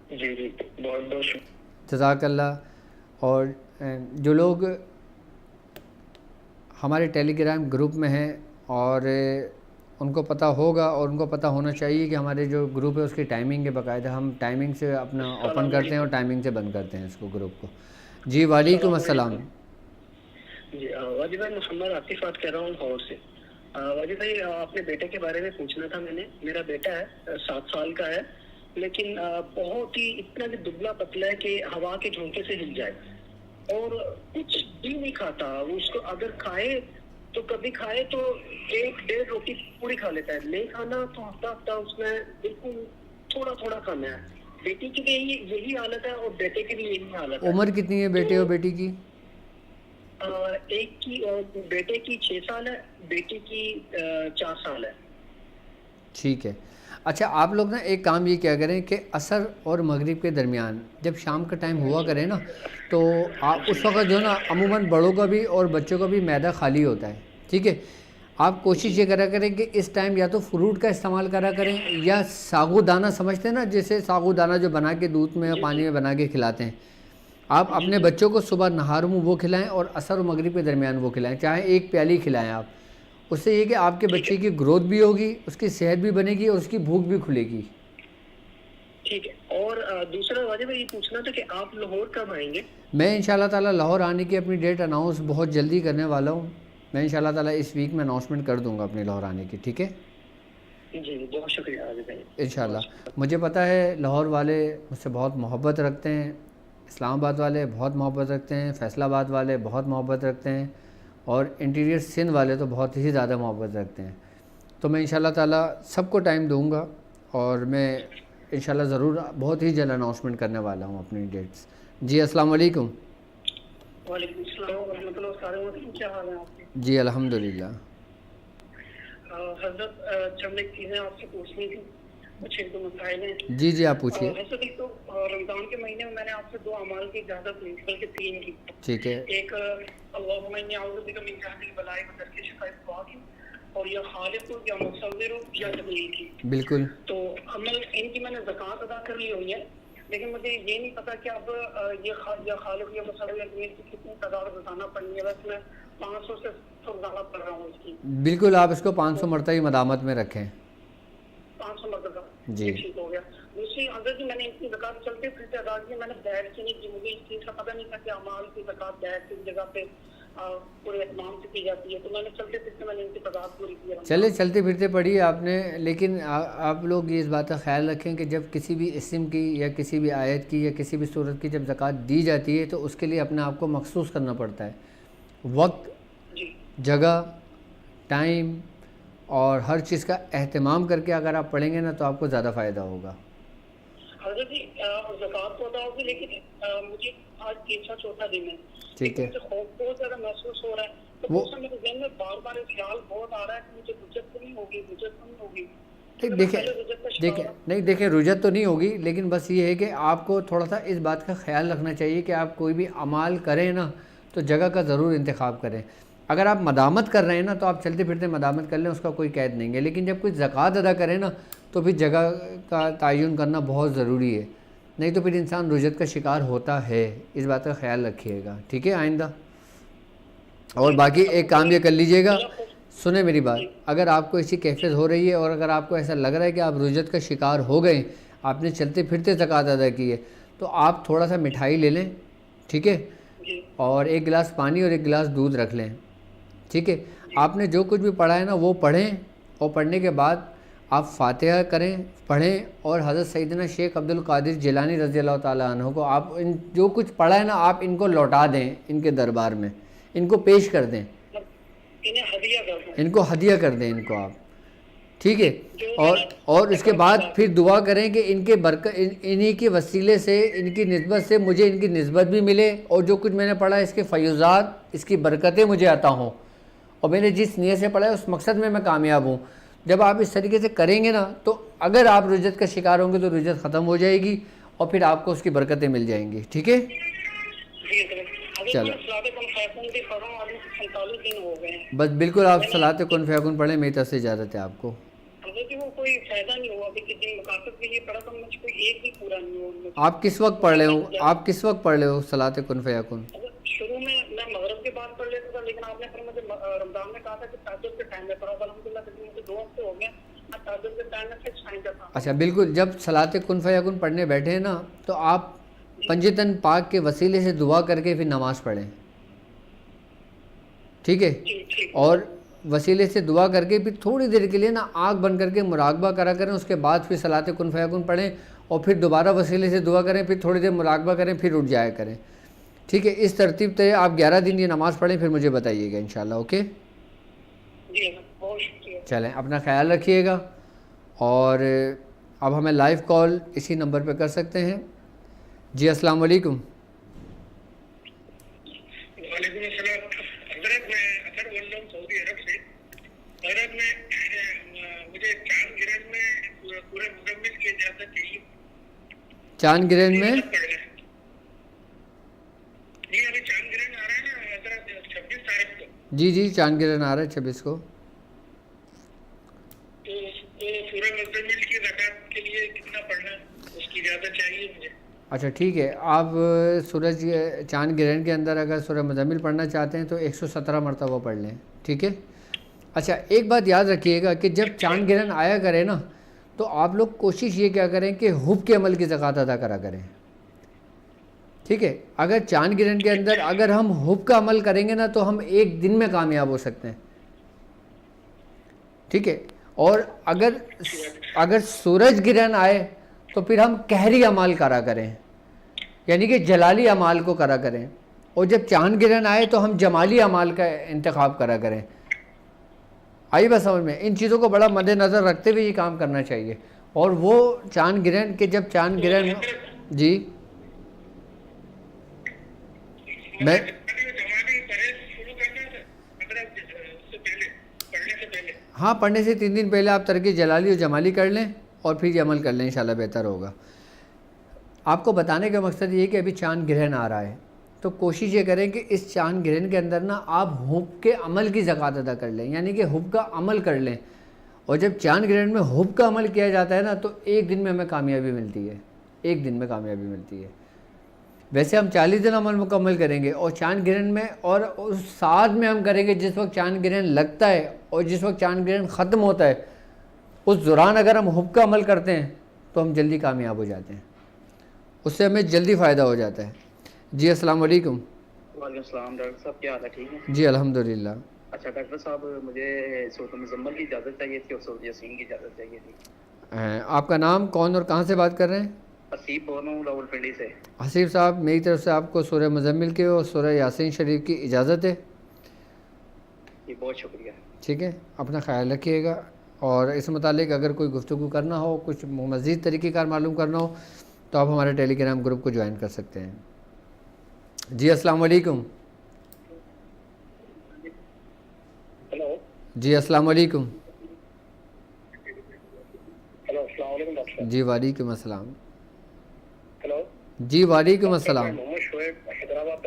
جی جی بہت بہت شکریہ, جزاک اللہ. اور جو لوگ ہمارے ٹیلی گرام گروپ میں ہیں اور ان کو پتہ ہوگا اور ان کو پتہ ہونا چاہیے کہ ہمارے جو گروپ ہے اس کی ٹائمنگ ہے باقاعدہ, ہم ٹائمنگ سے اپنا اوپن کرتے ہیں اور ٹائمنگ سے بند کرتے ہیں اس کو گروپ کو. جی وعلیکم السلام. جی واجد بھائی محمد عاطف بات کر رہا ہوں لاہور سے. واجد بھائی اپنے بیٹے کے بارے میں پوچھنا تھا. میرا بیٹا ہے 7 سال کا ہے, لیکن بہت ہی اتنا بھی دبلا پتلا ہے کہ ہوا کے جھونکے سے ہل جائے اور کچھ بھی نہیں کھاتا. وہ اس کو اگر کھائے تو کبھی کھائے تو 1-1.5 روٹی پوری کھا لیتا ہے, نہیں کھانا تو ہفتہ اس میں بالکل تھوڑا تھوڑا کھانا ہے. بیٹی کی بھی یہی حالت ہے اور بیٹے کی بھی یہی حالت ہے. عمر کتنی ہے بیٹے اور بیٹی کی؟ ایک کی بیٹے کی 6 سال ہے, بیٹی کی 4 سال ہے. ٹھیک ہے, اچھا آپ لوگ نا ایک کام یہ کیا کریں کہ عصر اور مغرب کے درمیان جب شام کا ٹائم ہوا کرے نا تو آپ اس وقت جو نا عموماً بڑوں کا بھی اور بچوں کا بھی معدہ خالی ہوتا ہے. ٹھیک ہے, آپ کوشش یہ کرا کریں کہ اس ٹائم یا تو فروٹ کا استعمال کرا کریں یا ساگو دانہ سمجھتے ہیں نا, جیسے ساگو دانہ جو بنا کے دودھ میں یا پانی میں بنا کے کھلاتے ہیں, آپ اپنے بچوں کو صبح نہار میں وہ کھلائیں اور عصر و مغرب کے درمیان وہ کھلائیں, چاہے 1 پیالی کھلائیں آپ. اس سے یہ کہ آپ کے بچے کی گروتھ بھی ہوگی, اس کی صحت بھی بنے گی اور اس کی بھوک بھی کھلے گی. ٹھیک ہے. اور دوسرا واجب یہ پوچھنا تھا کہ آپ لاہور کب آئیں گے؟ میں انشاءاللہ تعالیٰ لاہور آنے کی اپنی ڈیٹ اناؤنس بہت جلدی کرنے والا ہوں. میں انشاءاللہ تعالیٰ اس ویک میں اناؤنسمنٹ کر دوں گا اپنے لاہور آنے کی. ٹھیک ہے, جی بہت شکریہ واجب بھائی. انشاءاللہ. مجھے پتہ ہے لاہور والے مجھ سے بہت محبت رکھتے ہیں, اسلام آباد والے بہت محبت رکھتے ہیں, فیصل آباد والے بہت محبت رکھتے ہیں, اور انٹیریئر سندھ والے تو بہت ہی زیادہ محبت رکھتے ہیں. تو میں انشاءاللہ تعالیٰ سب کو ٹائم دوں گا اور میں انشاءاللہ ضرور بہت ہی جلد اناؤنسمنٹ کرنے والا ہوں اپنی ڈیٹس. جی السلام علیکم. وعلیکم السلام ورحمۃ اللہ وبرکاتہ. کیا حال ہے آپ کے؟ جی الحمدللہ. حضرت چند ایک چیزیں آپ سے پوچھنی تھی, کچھ 1-2 مسائل ہیں. جی آپ پوچھیے. حضرت ایک تو رمضان کے مہینے میں میں نے آپ سے 2 اعمال کی اجازت لی, بلکہ 3 کی. ٹھیک ہے. ایک اللہم انی اعوذ بک من جہد البلاء وترک الشفاء کی, اور یا خالق یا مصور یا جمیل کی. بالکل. تو عمل ان کی میں نے زکوٰۃ ادا کر لی ہوئی ہے, لیکن مجھے یہ نہیں پتا کہ اب یہ خالق یا مسلم کی کتنی تعداد بتانا پڑنی ہے. بس میں 500 سے زیادہ پڑھ رہا ہوں اس کی. بالکل آپ اس کو 500 مرتبہ مدامت میں رکھیں. 500 مرتبہ جی ٹھیک ہو گیا. دوسری حضرت جی میں نے ان کی زکات چلتے پھرتے ادا کی. میں نے بیٹھ کے نہیں کی, مجھے اس چیز کا پتہ نہیں تھا کہ اعمال کی زکات بیٹھ کی جگہ پہ پورے اہتمام سے کی جاتی ہے. تو میں نے چلتے پھرتے میں نے ان کی تعداد پوری کی. چلے چلتے پھرتے پڑھی آپ نے, لیکن آپ لوگ یہ اس بات کا خیال رکھیں کہ جب کسی بھی اسم کی یا کسی بھی آیت کی یا کسی بھی صورت کی جب زکوٰۃ دی جاتی ہے تو اس کے لیے اپنے آپ کو مخصوص کرنا پڑتا ہے. وقت, جگہ, ٹائم اور ہر چیز کا اہتمام کر کے اگر آپ پڑھیں گے نا تو آپ کو زیادہ فائدہ ہوگا. حضرت جی زکات تو ادا ہوگی, لیکن مجھے آج تیسرا چوتھا دن ہے, ٹھیک ہے, خوف بہت زیادہ محسوس ہو رہا ہے. تو وہ میرے ذہن میں بار بار خیال بہت آ رہا ہے کہ مجھے رجت تو نہیں ہوگی, رجت تو نہیں ہوگی. دیکھیں رجت تو نہیں ہوگی, لیکن بس یہ ہے کہ آپ کو تھوڑا سا اس بات کا خیال رکھنا چاہیے کہ آپ کوئی بھی اعمال کریں نا تو جگہ کا ضرور انتخاب کریں. اگر آپ مدامت کر رہے ہیں نا تو آپ چلتے پھرتے مدامت کر لیں, اس کا کوئی قید نہیں ہے. لیکن جب کوئی زکوٰۃ ادا کرے نا تو پھر جگہ کا تعین کرنا بہت ضروری ہے, نہیں تو پھر انسان رجت کا شکار ہوتا ہے. اس بات کا خیال رکھیے گا, ٹھیک ہے آئندہ. اور باقی ایک کام یہ کر لیجئے گا, سنیں میری بات, اگر آپ کو ایسی کیفیت ہو رہی ہے اور اگر آپ کو ایسا لگ رہا ہے کہ آپ رجت کا شکار ہو گئے, آپ نے چلتے پھرتے زکوٰۃ ادا کی ہے, تو آپ تھوڑا سا مٹھائی لے لیں, ٹھیک ہے, اور 1 گلاس پانی اور 1 گلاس دودھ رکھ لیں, ٹھیک ہے. آپ نے جو کچھ بھی پڑھا ہے نا وہ پڑھیں, اور پڑھنے کے بعد آپ فاتحہ کریں, پڑھیں, اور حضرت سیدنا شیخ عبد القادر جیلانی رضی اللہ تعالیٰ عنہ کو آپ جو کچھ پڑھا ہے نا آپ ان کو لوٹا دیں, ان کے دربار میں ان کو پیش کر دیں, ان کو ہدیہ کر دیں ان کو آپ, ٹھیک ہے. اور اس کے بعد پھر دعا کریں کہ ان کے انہی کے وسیلے سے, ان کی نسبت سے مجھے ان کی نسبت بھی ملے, اور جو کچھ میں نے پڑھا اس کے فیوزات, اس کی برکتیں مجھے عطا ہوں, اور میں نے جس نیت سے پڑھا ہے اس مقصد میں کامیاب ہوں. جب آپ اس طریقے سے کریں گے نا تو اگر آپ رجت کا شکار ہوں گے تو رجت ختم ہو جائے گی, اور پھر آپ کو اس کی برکتیں مل جائیں گی, ٹھیک ہے. چلو بس بالکل آپ صلاۃ کن فیکن پڑھیں, میری طرف سے اجازت ہے آپ کو. کوئی فائدہ نہیں ہوا, مقاصد کے لیے پڑھا تو مجھ کو ایک بھی پورا نہیں ہوا. آپ کس وقت پڑھ رہے ہو, آپ کس وقت پڑھ رہے ہو صلاۃ کن فیکن؟ شروع میں مغرب کے بعد پڑھ لیتا تھا, لیکن آپ نے پھر مجھے رمضان میں کہا تھا کہ تہجد کے ٹائم میں پڑھا. الحمدللہ مجھے 2 ہفتے ہو گئے, تہجد کے ٹائم میں فکس ٹائم پہ تھا. اچھا بالکل, جب صلاۃ کن فیکن پڑھنے بیٹھے ہیں نا تو آپ پنجتن پاک کے وسیلے سے دعا کر کے پھر نماز پڑھیں, ٹھیک ہے. اور وسیلے سے دعا کر کے پھر تھوڑی دیر کے لیے نا آنکھ بند کر کے مراقبہ کرا کریں, اس کے بعد پھر صلاۃ کن فیکن پڑھیں, اور پھر دوبارہ وسیلے سے دعا کریں, پھر تھوڑی دیر مراقبہ کریں, پھر اٹھ جایا کریں, ٹھیک ہے. اس ترتیب سے آپ 11 دن یہ نماز پڑھیں, پھر مجھے بتائیے گا انشاءاللہ, اوکے. چلیں اپنا خیال رکھیے گا. اور اب ہمیں لائیو کال اسی نمبر پہ کر سکتے ہیں. جی السلام علیکم. وعلیکم السلام. حضرت میں اثر بول رہا ہوں سعودی عرب سے. حضرت میں مجھے چاند گرہن میں پورے مکمل کی اجازت چاہیے. چاند گرہن میں جی ابھی چاند گرہن آ رہا ہے نا حضرت 26 تاریخ کو. جی چاند گرہن آ رہا ہے 26 کو. تو سورہ مزمل کی زکات کے لیے کتنا پڑھنا ہے, اس کی اجازت چاہیے مجھے. اچھا ٹھیک ہے, آپ سورج چاند گرہن کے اندر اگر سورہ مزمل پڑھنا چاہتے ہیں تو 117 مرتبہ پڑھ لیں, ٹھیک ہے. اچھا ایک بات یاد رکھیے گا کہ جب چاند گرہن آیا کرے نا تو آپ لوگ کوشش یہ کیا کریں کہ حب کے عمل کی زکات ادا کرا کریں, ٹھیک ہے. اگر چاند گرہن کے اندر اگر ہم حب کا عمل کریں گے نا تو ہم ایک دن میں کامیاب ہو سکتے ہیں, ٹھیک ہے. اور اگر سورج گرہن آئے تو پھر ہم قہری اعمال کرا کریں, یعنی کہ جلالی اعمال کو کرا کریں, اور جب چاند گرہن آئے تو ہم جمالی اعمال کا انتخاب کرا کریں. آئی بس سمجھ میں, ان چیزوں کو بڑا مد نظر رکھتے ہوئے یہ کام کرنا چاہیے. اور وہ چاند گرہن کے جب چاند گرہن جی میں ہاں پڑھنے سے 3 دن پہلے آپ ترک جلالی اور جمالی کر لیں اور پھر یہ عمل کر لیں, انشاءاللہ بہتر ہوگا. آپ کو بتانے کا مقصد یہ ہے کہ ابھی چاند گرہن آ رہا ہے تو کوشش یہ کریں کہ اس چاند گرہن کے اندر نا آپ حب کے عمل کی زکات ادا کر لیں, یعنی کہ حب کا عمل کر لیں. اور جب چاند گرہن میں حب کا عمل کیا جاتا ہے نا تو ایک دن میں ہمیں کامیابی ملتی ہے, 1 دن میں کامیابی ملتی ہے. ویسے ہم 40 دن عمل مکمل کریں گے اور چاند گرہن میں، اور اس ساتھ میں ہم کریں گے جس وقت چاند گرہن لگتا ہے اور جس وقت چاند گرہن ختم ہوتا ہے، اس دوران اگر ہم حب کا عمل کرتے ہیں تو ہم جلدی کامیاب ہو جاتے ہیں، اس سے ہمیں جلدی فائدہ ہو جاتا ہے. جی السلام علیکم. وعلیکم السلام ڈاکٹر صاحب، کیا حال ہے؟ ٹھیک ہے جی الحمدللہ. اچھا ڈاکٹر صاحب، مجھے سورۃ مزمل کی اجازت چاہیے تھی اور سورۃ یاسین کی اجازت چاہیے تھی. آپ کا نام کون اور کہاں سے بات کر رہے ہیں؟ حسیب بول رہا ہوں راولپنڈی سے. حسیب صاحب، میری طرف سے آپ کو سورہ مزمل کے اور سورہ یاسین شریف کی اجازت ہے. جی بہت شکریہ. ٹھیک ہے، اپنا خیال رکھیے گا، اور اس متعلق اگر کوئی گفتگو کرنا ہو، کچھ مزید طریقہ کار معلوم کرنا ہو تو آپ ہمارے ٹیلی گرام گروپ کو جوائن کر سکتے ہیں. جی السلام علیکم. ہلو. جی السلام علیکم. ہلو، السلام علیکم ڈاکٹر صاحب. جی وعلیکم السلام. ہلو. جی وعلیکم السلام. محمد شعیب، حیدرآباد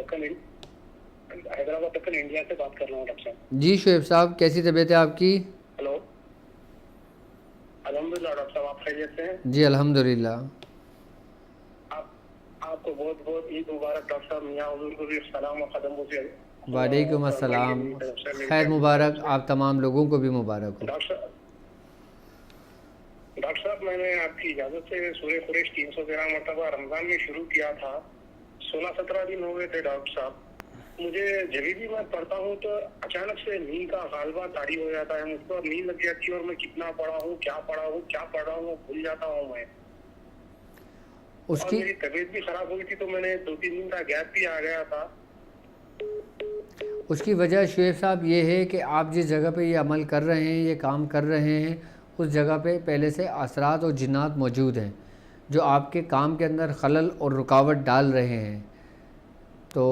دکن انڈیا سے بات کر رہا ہوں ڈاکٹر صاحب. جی شعیب صاحب، کیسی طبیعت ہے آپ کی؟ ہلو. الحمدللہ ڈاکٹر صاحب، آپ خیریت سے ہیں؟ جی الحمدللہ. آپ کو بہت بہت عید مبارک ڈاکٹر صاحب. میاں حضور کو بھی السلام و قدم سے. وعلیکم السلام. خیر مبارک، آپ تمام لوگوں کو بھی مبارک ہو. ڈاکٹر صاحب، میں نے آپ کی اجازت سے سورہ قریش 313 مرتبہ رمضان میں شروع کیا تھا. 16-17 دن ہو گئے تھے ڈاکٹر صاحب. مجھے جب بھی میں پڑھتا ہوں تو اچانک سے نیند کا غالبہ طاری ہو جاتا ہے، مجھ کو نیند لگ جاتی ہے اور میں کتنا پڑھا ہوں، کیا پڑھا ہوں بھول جاتا ہوں میں. اور میری طبیعت بھی خراب ہوئی تھی تو میں نے 2-3 دن کا گیپ بھی آ گیا تھا. اس کی وجہ شعیب صاحب یہ ہے کہ آپ جس جگہ پہ یہ عمل کر رہے ہیں، یہ کام کر رہے ہیں، اس جگہ پہ پہلے سے اثرات اور جنات موجود ہیں جو آپ کے کام کے اندر خلل اور رکاوٹ ڈال رہے ہیں. تو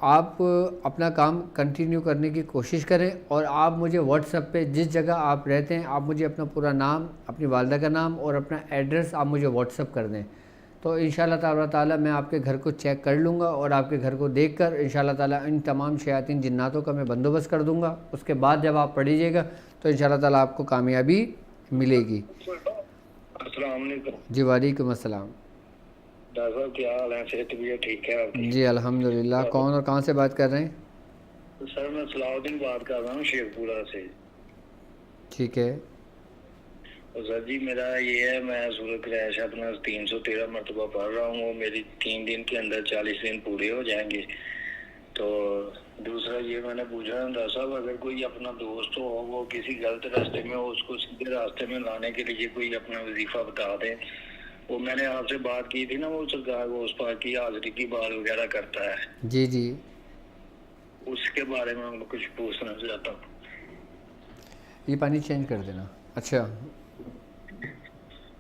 آپ اپنا کام کنٹینیو کرنے کی کوشش کریں، اور آپ مجھے واٹس ایپ پہ جس جگہ آپ رہتے ہیں آپ مجھے اپنا پورا نام، اپنی والدہ کا نام اور اپنا ایڈریس آپ مجھے واٹس ایپ کر دیں. تو انشاءاللہ تعالیٰ میں آپ کے گھر کو چیک کر لوں گا اور آپ کے گھر کو دیکھ کر انشاءاللہ تعالیٰ ان تمام شیاطین جناتوں کا میں بندوبست کر دوں گا. اس کے بعد جب آپ پڑھیے گا تو انشاءاللہ تعالیٰ آپ کو کامیابی ملے گی. السلام علیکم. جی وعلیکم السلام. ڈاکٹر صاحب کیا حال ہے؟ صحت بھی ٹھیک ہے آپ کی؟ جی الحمدللہ. کون اور کہاں سے بات کر رہے ہیں؟ سر میں صلاح الدین بات کر رہا ہوں شیخ پورہ سے. ٹھیک ہے. سر جی میرا یہ ہے، میں سورۃ قریش اپنا 313 مرتبہ پڑھ رہا ہوں. وہ میری 3 دن کے اندر 40 دن پورے ہو جائیں گے. تو دوسرا یہ میں نے پوچھا ڈاکٹر صاحب، اگر کوئی اپنا دوست ہو وہ کسی غلط راستے میں ہو، اس کو سیدھے راستے میں لانے کے لیے کوئی اپنا وظیفہ بتا دیں. وہ میں نے آپ سے بات کی تھی نا، وہ سرکار وہ اس پاک کی حاضری کی بات وغیرہ کرتا ہے. جی جی، اس کے بارے میں کچھ پوچھنا چاہتا ہوں. یہ پانی چینج کر دینا. اچھا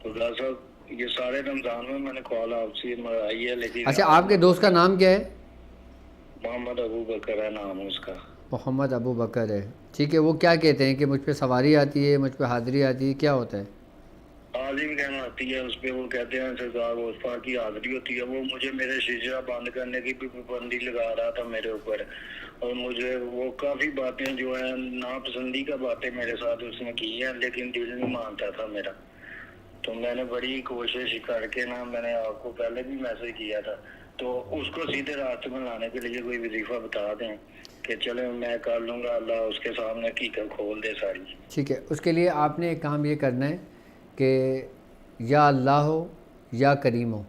تو ڈاکٹر صاحب یہ سارے رمضان میں نے کال آپ سے آئی ہے، لیکن اچھا آپ کے دوست کا نام کیا ہے؟ محمد ابو بکر ہے نام اس کا. محمد ابو بکر ہے. ٹھیک ہے. وہ کیا کہتے ہیں کہ مجھ پہ سواری آتی ہے، مجھ پہ حاضری آتی ہے، کیا ہوتا ہے؟ عظیم کہنا آتی ہے اس پہ. وہ کہتے ہیں سرکار وصفا کی حاضری ہوتی ہے. وہ مجھے میرے شیشہ بند کرنے کی بھی پابندی لگا رہا تھا میرے اوپر، اور مجھے وہ کافی باتیں جو ہیں ناپسندی کا باتیں میرے ساتھ اس نے کی ہیں، لیکن دل نہیں مانتا تھا میرا. تو میں نے بڑی کوشش کر کے نا، میں نے آپ کو پہلے بھی میسج کیا تھا، تو اس کو سیدھے راستے میں لانے کے لیے کوئی وظیفہ بتا دیں کہ چلیں میں کر لوں گا، اللہ اس کے سامنے حقیقت کھول دے ساری. ٹھیک ہے. اس کے لیے آپ نے ایک کام یہ کرنا ہے کہ یا اللہ ہو یا کریم ہو.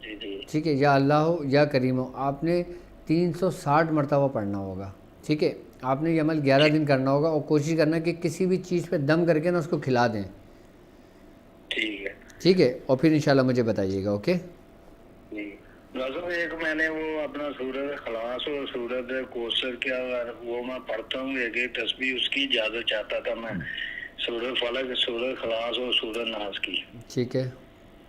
جی جی ٹھیک ہے. یا اللہ ہو یا کریم ہو آپ نے 360 مرتبہ پڑھنا ہوگا. ٹھیک ہے. آپ نے یہ عمل 11 دن کرنا ہوگا، اور کوشش کرنا کہ کسی بھی چیز پہ دم کر کے نا اس کو کھلا دیں. ٹھیک ہے. ٹھیک ہے. اور پھر انشاءاللہ مجھے بتائیے گا. اوکے. جی ڈاکٹر ایک میں نے وہ اپنا سورۃ اخلاص اور سورۃ کوثر کیا وہ میں پڑھتا ہوں، ایک تسبیح اس کی اجازت چاہتا تھا میں، سورۃ فلق، سورۃ اخلاص اور سورۃ ناس کی. ٹھیک ہے.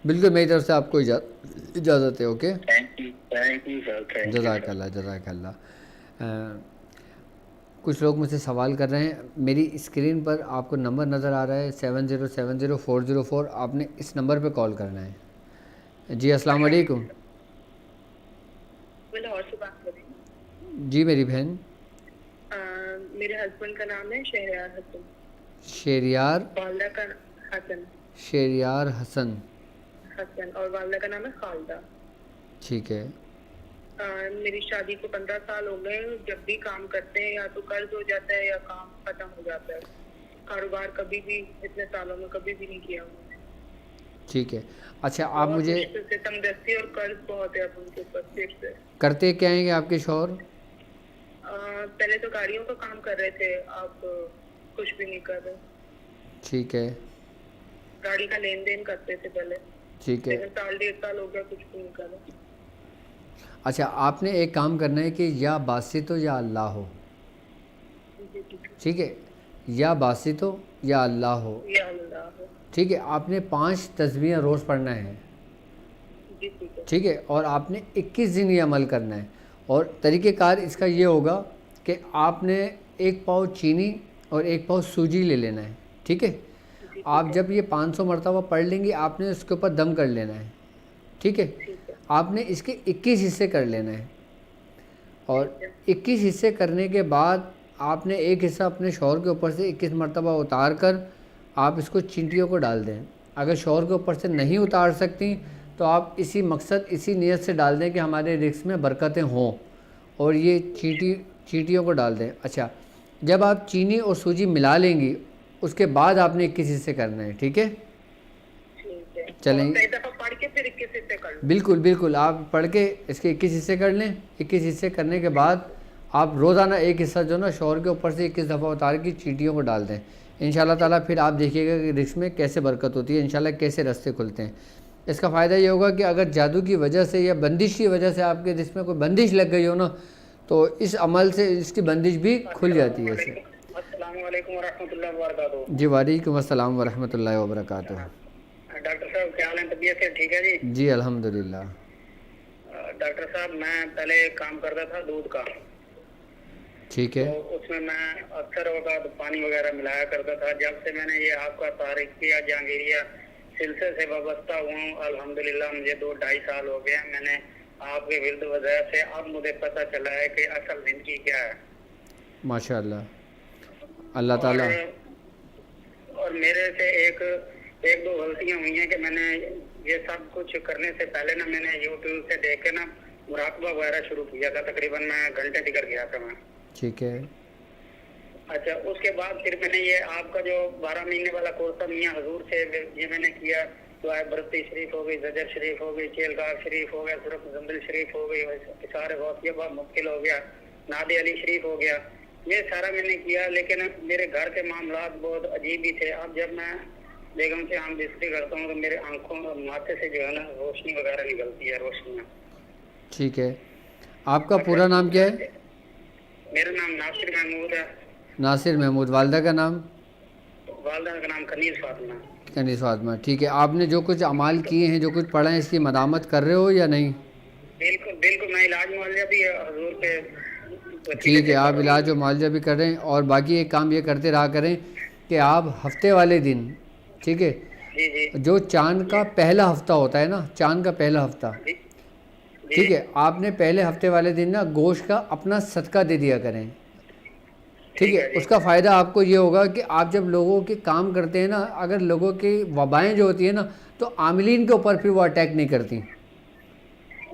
بالکل میری طرف سے آپ کو اجازت ہے. Okay. Thank you sir. Thank you. جزاک اللہ جزاک اللہ. کچھ لوگ مجھ سے سوال کر رہے ہیں. میری اسکرین پر آپ کو نمبر نظر آ رہا ہے 7070-404. آپ نے اس نمبر پہ کال کرنا ہے. جی السلام علیکم. میں لاہور سے بات کر رہی ہوں. جی میری بہن. میرے ہسبینڈ کا نام ہے شہریار حسن. شہریار؟ والدہ کا حسن. شہریار حسن. حسن اور والدہ کا نام ہے خالدہ. ٹھیک ہے. میری شادی کو 15 سال ہو گئے. جب بھی کام کرتے ہیں یا تو قرض ہو جاتا ہے یا کام ختم ہو جاتا ہے. کاروبار کبھی بھی اتنے سالوں میں کبھی بھی نہیں کیا انہوں نے. ٹھیک ہے. اچھا آپ مجھے مشکل سے تنگدستی اور قرض بہت ہے اب ان کے اوپر پھر سے. کرتے کیا ہیں کہ آپ کے شوہر؟ پہلے تو گاڑیوں کا کام کر رہے تھے, آپ کچھ بھی نہیں کر رہے. ٹھیک ہے. گاڑی کا لین دین کرتے تھے پہلے, ٹھیک ہے. لیکن سال 1.5 سال ہو گیا کچھ بھی نہیں کر رہے. اچھا آپ نے ایک کام کرنا ہے کہ یا باسط ہو یا اللہ ہو. جی ٹھیک ہے. ٹھیک ہے, یا باسط ہو یا اللہ ہو. یا اللہ ہو. ٹھیک ہے. آپ نے 5 تسبیحیں روز پڑھنا ہے. جی ٹھیک ہے. ٹھیک ہے. اور آپ نے 21 دن یہ عمل کرنا ہے. اور طریقہ کار اس کا یہ ہوگا کہ آپ نے 1 پاؤ چینی اور 1 پاؤ سوجی لے لینا ہے. ٹھیک ہے. آپ جب یہ 500 مرتبہ پڑھ لیں گے آپ نے اس کے اوپر دم کر لینا ہے. ٹھیک ہے. آپ نے اس کے 21 حصے کر لینا ہے. اور 21 حصے کرنے کے بعد آپ نے ایک حصہ اپنے شوہر کے اوپر سے 21 مرتبہ اتار کر آپ اس کو چینٹیوں کو ڈال دیں. اگر شوہر کے اوپر سے نہیں اتار سکتی تو آپ اسی مقصد اسی نیت سے ڈال دیں کہ ہمارے رزق میں برکتیں ہوں, اور یہ چینٹیوں کو ڈال دیں. اچھا جب آپ چینی اور سوجی ملا لیں گی اس کے بعد آپ نے 21 حصے کرنا ہے. ٹھیک ہے. چلیں بالکل بالکل آپ پڑھ کے اس کے 21 حصے کر لیں. 21 حصے کرنے کے بعد آپ روزانہ ایک حصہ جو نا شوہر کے اوپر سے 21 دفعہ اتار کے چینٹیوں کو ڈال دیں. انشاءاللہ تعالیٰ پھر آپ دیکھیے گا کہ رزق میں کیسے برکت ہوتی ہے, انشاءاللہ کیسے راستے کھلتے ہیں. اس کا فائدہ یہ ہوگا کہ اگر جادو کی وجہ سے یا بندش کی وجہ سے آپ کے رزق میں کوئی بندش لگ گئی ہو نا تو اس عمل سے اس کی بندش بھی کھل جاتی ہے. السلام علیکم ورحمۃ اللہ وبرکاتہ. جی وعلیکم السلام ورحمۃ اللہ وبرکاتہ. ڈاکٹر صاحب کیا حال ہے, طبیعت سے ٹھیک ہے جی؟ جی الحمدللہ. ڈاکٹر صاحب میں پہلے کام کرتا تھا دودھ کا. ٹھیک ہے. تو اس میں اکثر اوقات پانی وغیرہ ملایا کرتا تھا. جب سے میں نے یہ آپ کا طارق کیا جہانگیریا سلسلے سے وابستہ ہوا ہوں, الحمدللہ مجھے 2-2.5 سال ہو گیا. میں نے آپ کے ورد وظائف سے اب مجھے پتہ چلا ہے کہ اصل زندگی کیا ہے. ماشاءاللہ اللہ تعالیٰ. اور میرے سے ایک دو غلطیاں ہوئی ہیں کہ میں نے یہ سب کچھ کرنے سے پہلے نا میں نے یوٹیوب سے دیکھ کے نا مراقبہ وغیرہ شروع کیا تھا. تقریباً میں گھنٹے ٹکر گیا تھا میں. ٹھیک ہے. اچھا اس کے بعد پھر میں نے یہ آپ کا جو 12 مہینے والا کورس تھا میاں حضور سے یہ میں نے کیا. دعائے برتی شریف ہو گئی, زجر شریف ہو گئی, چیلگار شریف ہو گیا, صرف زنبل شریف ہو گئی, سارے غوثیہ باب مبتل ہو گیا, ناد علی شریف ہو گیا. یہ سارا میں نے کیا, لیکن میرے گھر کے معاملات بہت عجیب ہی تھے. اب جب میں بیگم سے ہم بستری کرتا ہوں تو میرے آنکھوں اور ماتھے سے جو ہے نا روشنی وغیرہ نکلتی ہے, روشنیاں. ٹھیک ہے. آپ کا پورا نام کیا ہے؟ میرا نام ناصر محمود ہے. ناصر محمود. والدہ کا نام؟ والدہ کا نام کنیز فاطمہ. کنیز فاطمہ. ٹھیک ہے. آپ نے جو کچھ اعمال کیے ہیں جو کچھ پڑھا ہے اس کی مدامت کر رہے ہو یا نہیں؟ بالکل بالکل, میں علاج معالجہ بھی حضور کے. ٹھیک ہے. آپ علاج و معالجہ بھی کر رہے ہیں, اور باقی ایک کام یہ کرتے رہا کریں کہ آپ ہفتے والے دن, ٹھیک ہے, جو چاند کا پہلا ہفتہ ہوتا ہے نا, چاند کا پہلا ہفتہ, ٹھیک ہے, آپ نے پہلے ہفتے والے دن نا گوشت کا اپنا صدقہ دے دیا کریں. ٹھیک ہے. اس کا فائدہ آپ کو یہ ہوگا کہ آپ جب لوگوں کے کام کرتے ہیں نا, اگر لوگوں کی وبائیں جو ہوتی ہیں نا تو عاملین کے اوپر پھر وہ اٹیک نہیں کرتی.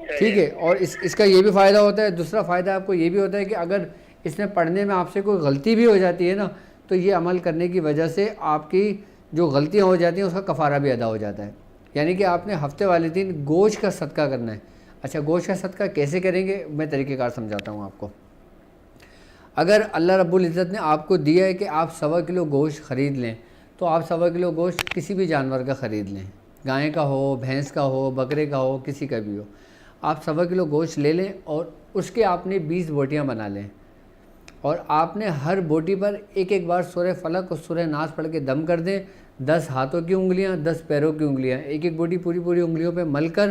ٹھیک ہے. اور اس کا یہ بھی فائدہ ہوتا ہے. دوسرا فائدہ آپ کو یہ بھی ہوتا ہے کہ اگر اس میں پڑھنے میں آپ سے کوئی غلطی بھی ہو جاتی ہے نا تو یہ عمل کرنے کی وجہ سے آپ کی جو غلطیاں ہو جاتی ہیں اس کا کفارہ بھی ادا ہو جاتا ہے. یعنی کہ آپ نے ہفتے والے دن گوشت کا صدقہ کرنا ہے. اچھا گوشت کا صدقہ کیسے کریں گے, میں طریقہ کار سمجھاتا ہوں آپ کو. اگر اللہ رب العزت نے آپ کو دیا ہے کہ آپ 1.25 کلو گوشت خرید لیں تو آپ 1.25 کلو گوشت کسی بھی جانور کا خرید لیں, گائے کا ہو, بھینس کا ہو, بکرے کا ہو, کسی کا بھی ہو. آپ 1.25 کلو گوشت لے لیں اور اس کے آپ نے 20 بوٹیاں بنا لیں, اور آپ نے ہر بوٹی پر ایک بار سورہ فلق اور سورہ ناس پڑھ کے دم کر دیں. 10 ہاتھوں کی انگلیاں, 10 پیروں کی انگلیاں, ایک بوٹی پوری انگلیوں پہ مل کر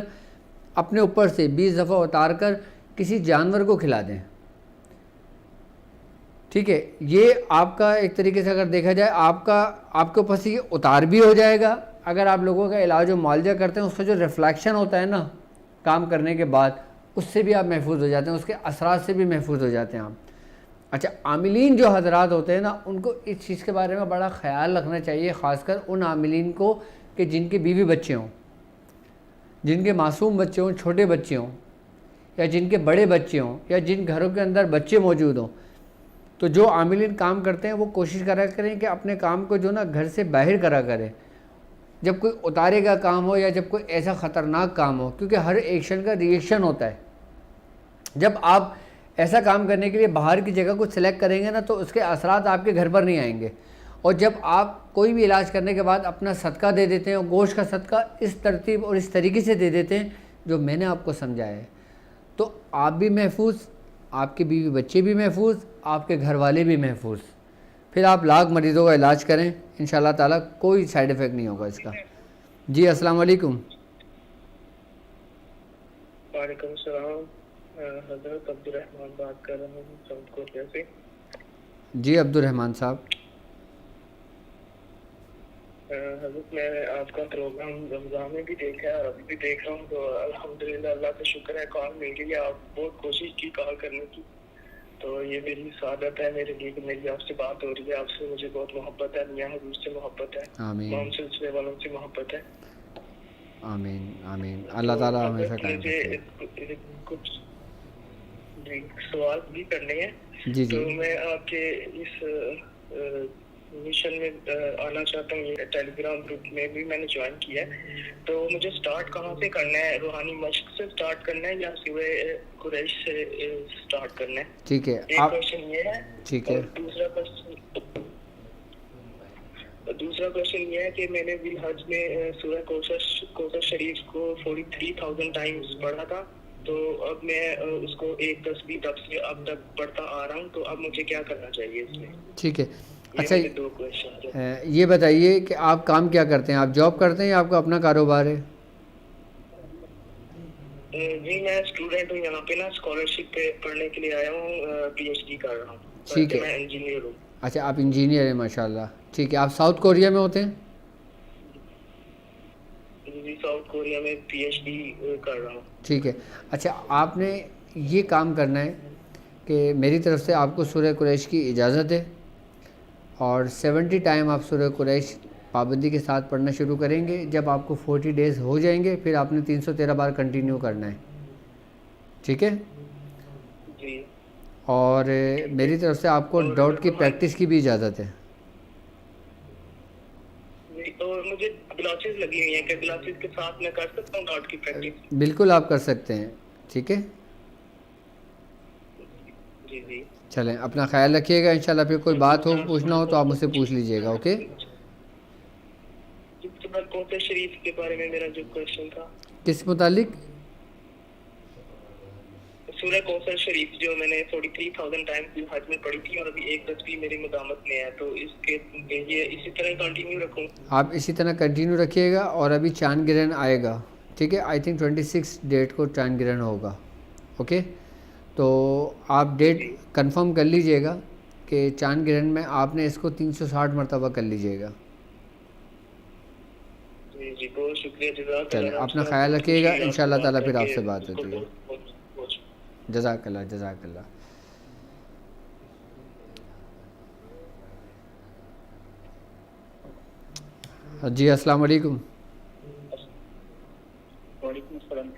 اپنے اوپر سے 20 دفعہ اتار کر کسی جانور کو کھلا دیں. ٹھیک ہے. یہ آپ کا ایک طریقے سے اگر دیکھا جائے آپ کے اوپر سے یہ اتار بھی ہو جائے گا. اگر آپ لوگوں کا علاج و معالجہ کرتے ہیں اس کا جو ریفلیکشن ہوتا ہے نا کام کرنے کے بعد, اس سے بھی آپ محفوظ ہو جاتے ہیں, اس کے اثرات سے بھی محفوظ ہو جاتے ہیں آپ. اچھا عاملین جو حضرات ہوتے ہیں نا ان کو اس چیز کے بارے میں بڑا خیال رکھنا چاہیے, خاص کر ان عاملین کو کہ جن کے بیوی بچے ہوں. جن کے معصوم بچے ہوں, چھوٹے بچے ہوں, یا جن کے بڑے بچے ہوں, یا جن گھروں کے اندر بچے موجود ہوں, تو جو عاملین کام کرتے ہیں وہ کوشش کرا کریں کہ اپنے کام کو جو نا گھر سے باہر کرا کریں. جب کوئی اتارے کا کام ہو یا جب کوئی ایسا خطرناک کام ہو, کیونکہ ہر ایکشن کا ری ایکشن ہوتا ہے. جب آپ ایسا کام کرنے کے لیے باہر کی جگہ کو سلیکٹ کریں گے نا تو اس کے اثرات آپ کے گھر پر نہیں آئیں گے. اور جب آپ کوئی بھی علاج کرنے کے بعد اپنا صدقہ دے دیتے ہیں, اور گوشت کا صدقہ اس ترتیب اور اس طریقے سے دے دیتے ہیں جو میں نے آپ کو سمجھایا ہے, تو آپ بھی محفوظ, آپ کے بیوی بچے بھی محفوظ, آپ کے گھر والے بھی محفوظ. پھر آپ لاکھ مریضوں کا علاج کریں, انشاءاللہ تعالیٰ کوئی سائیڈ ایفیکٹ نہیں ہوگا اس کا. جی السلام علیکم. وعلیکم السلام. حضرت عبد الرحمان بات کر رہا ہوں ساؤتھ کوریا سے. جی عبد الرحمان صاحب. حضرت میں آپ کا پروگرام رمضان میں بھی دیکھا ہے اور ابھی بھی دیکھ رہا ہوں, تو الحمدللہ اللہ کا شکر ہے کال مل گئی. آپ بہت کوشش کی کال کرنے کی, تو یہ میری سعادت ہے میرے لیے کہ میری آپ سے بات ہو رہی ہے. آپ سے مجھے بہت محبت ہے, میاں حضور سے محبت ہے, تمام سلسلے والوں سے محبت ہے. آمین آمین. اللہ تعالیٰ ہمیشہ قائم رکھے. مجھے کچھ سوال بھی کرنے ہیں. جی تو میں آپ کے اس مشن میں آنا چاہتا ہوں. یہ ٹیلی گرام گروپ میں بھی میں نے جوائن کیا ہے, تو مجھے سٹارٹ کہاں سے کرنا ہے؟ روحانی مشق سے سٹارٹ کرنا ہے یا سورہ قریش سے سٹارٹ کرنا ہے؟ ٹھیک ہے, ایک کوشچن یہ ہے. ٹھیک ہے. دوسرا کوشچن یہ ہے کہ میں نے بھی حج میں سورہ کوثر شریف کو 43,000 ٹائمز پڑھا تھا, تو اب میں اس کو ایک تسبیح تب سے اب تک پڑھتا آ رہا ہوں, تو اب مجھے کیا کرنا چاہیے اس میں؟ ٹھیک ہے. اچھا دو کوشچن. یہ بتائیے کہ آپ کام کیا کرتے ہیں؟ آپ جاب کرتے ہیں یا آپ کا اپنا کاروبار ہے؟ جی میں اسٹوڈنٹ ہوں, یہاں پہ نا اسکالرشپ پہ پڑھنے کے لیے آیا ہوں, پی ایچ ڈی کر رہا ہوں. ٹھیک ہے. میں انجینئر ہوں. اچھا آپ انجینئر ہیں, ماشاء اللہ. ٹھیک ہے. آپ ساؤتھ کوریا میں ہوتے ہیں؟ جی ساؤتھ کوریا میں پی ایچ ڈی کر رہا ہوں. ٹھیک ہے. اچھا آپ نے یہ کام کرنا ہے کہ میری طرف سے آپ کو سورہ قریش کی اجازت ہے, اور 70 ٹائم آپ سورہ قریش پابندی کے ساتھ پڑھنا شروع کریں گے. جب آپ کو 40 ڈیز ہو جائیں گے پھر آپ نے 313 بار کنٹینیو کرنا ہے. ٹھیک ہے. جی. اور میری طرف سے آپ کو ڈاؤٹ کی پریکٹس کی بھی اجازت ہے. اور مجھے گلاسز لگی ہوئی ہیں, کہ گلاسز کے ساتھ میں کر سکتا ہوں ڈاؤٹ کی پریکٹس؟ بالکل آپ کر سکتے ہیں. ٹھیک ہے. جی جی. چلیں اپنا خیال رکھیے گا. انشاءاللہ پھر کوئی بات ہو پوچھنا ہو تو آپ مجھ سے پوچھ لیجیے گا. اوکے. کوثر شریف کے بارے میں میرا جو کوشچن تھا, کس متعلق؟ سورہ کوثر شریف جو میں نے 43,000 ٹائم حج میں پڑھی تھی, اور ابھی ایک تسبیح میری مدامت میں ہے, تو اس کے یہ اسی طرح کنٹینیو رکھوں؟ آپ اسی طرح کنٹینیو رکھیے گا. اور ابھی چاند گرہن آئے گا, ٹھیک ہے, آئی تھنک 26 ڈیٹ کو چاند گرہن ہوگا. اوکے. تو آپ ڈیٹ کنفرم کر لیجئے گا کہ چاند گرہن میں آپ نے اس کو 360 مرتبہ کر لیجئے گا. جی بہت شکریہ. جزاک چلیں اپنا خیال رکھیے گا. انشاءاللہ تعالیٰ پھر آپ سے بات ہوتی ہے. جزاک اللہ جزاک اللہ. جی السلام علیکم. وعلیکم السلام.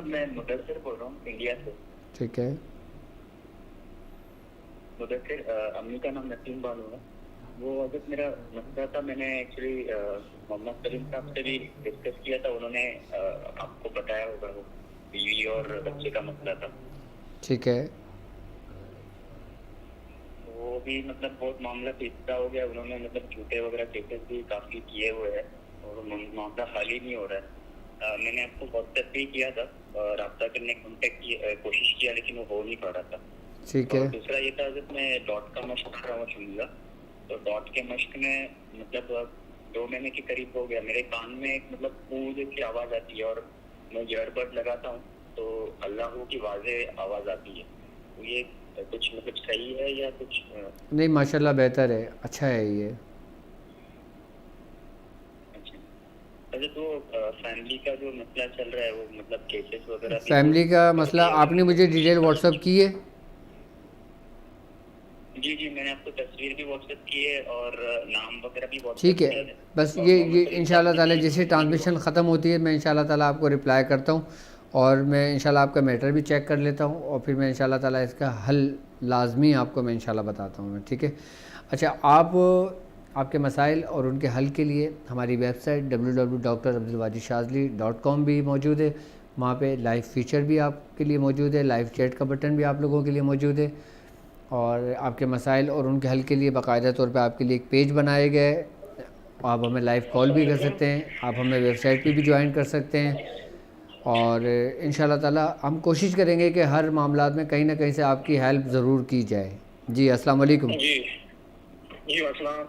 میں مدثر بول رہا ہوں انڈیا سے. ٹھیک ہے. مدثر, امی کا نام نسیم بانو ہے. وہ اگر میرا مسئلہ تھا, میں نے ایکچولی محمد سلیم صاحب سے بھی ڈسکس کیا تھا, انہوں نے آپ کو بتایا ہوگا, وہ بیوی اور بچے کا مسئلہ تھا. ٹھیک ہے. وہ بھی مطلب بہت معاملہ پیچیدہ ہو گیا. انہوں نے مطلب جھوٹے وغیرہ کیسز بھی کافی کیے ہوئے ہیں, اور معاملہ حل ہی نہیں ہو رہا ہے. میں نے آپ کو واٹس ایپ بھی کیا تھا, رابطہ کرنے کی کانٹیکٹ کی کوشش کیا, لیکن وہ ہو نہیں پا رہا تھا. ٹھیک ہے. دوسرا یہ تھا کہ میں ڈاٹ کا مشق کر رہا ہوں شملہ, تو ڈاٹ کے مشق میں مطلب 2 مہینے کے قریب ہو گیا. میرے کان میں ایک مطلب پوجے کی آواز آتی ہے, اور میں ایئر بڈ لگاتا ہوں تو اللہ کی واضح آواز آتی ہے. تو یہ کچھ مطلب صحیح ہے یا کچھ نہیں؟ ماشاءاللہ بہتر ہے, اچھا ہے یہ. اچھا تو فیملی کا جو مسئلہ چل رہا ہے, وہ مطلب کیسز وغیرہ, فیملی کا مسئلہ آپ نے مجھے ڈیٹیل واٹس ایپ کی ہے؟ جی جی میں نے آپ کو تصویر بھی واٹس ایپ کی ہے اور نام وغیرہ بھی واٹس ٹھیک ہے، بس یہ ان شاء اللہ تعالیٰ جیسے ٹرانسمیشن ختم ہوتی ہے میں ان شاء اللہ تعالیٰ آپ کو رپلائی کرتا ہوں، اور میں ان شاء اللہ آپ کا میٹر بھی چیک کر لیتا ہوں، اور پھر میں ان شاء اللہ تعالیٰ اس کا حل لازمی آپ کو میں ان شاء اللہ بتاتا ہوں میں. ٹھیک ہے. اچھا، آپ کے مسائل اور ان کے حل کے لیے ہماری ویب سائٹ www.drabdulwajidshazli.com بھی موجود ہے. وہاں پہ لائیو فیچر بھی آپ کے لیے موجود ہے، لائیو چیٹ کا بٹن بھی آپ لوگوں کے لیے موجود ہے، اور آپ کے مسائل اور ان کے حل کے لیے باقاعدہ طور پہ آپ کے لیے ایک پیج بنائے گئے. آپ ہمیں لائیو کال بھی کر سکتے ہیں، آپ ہمیں ویب سائٹ پہ بھی جوائن کر سکتے ہیں، اور ان شاء اللہ تعالیٰ ہم کوشش کریں گے کہ ہر معاملات میں کہیں نہ کہیں سے آپ کی ہیلپ ضرور کی جائے. جی السلام علیکم. جی جی السلام.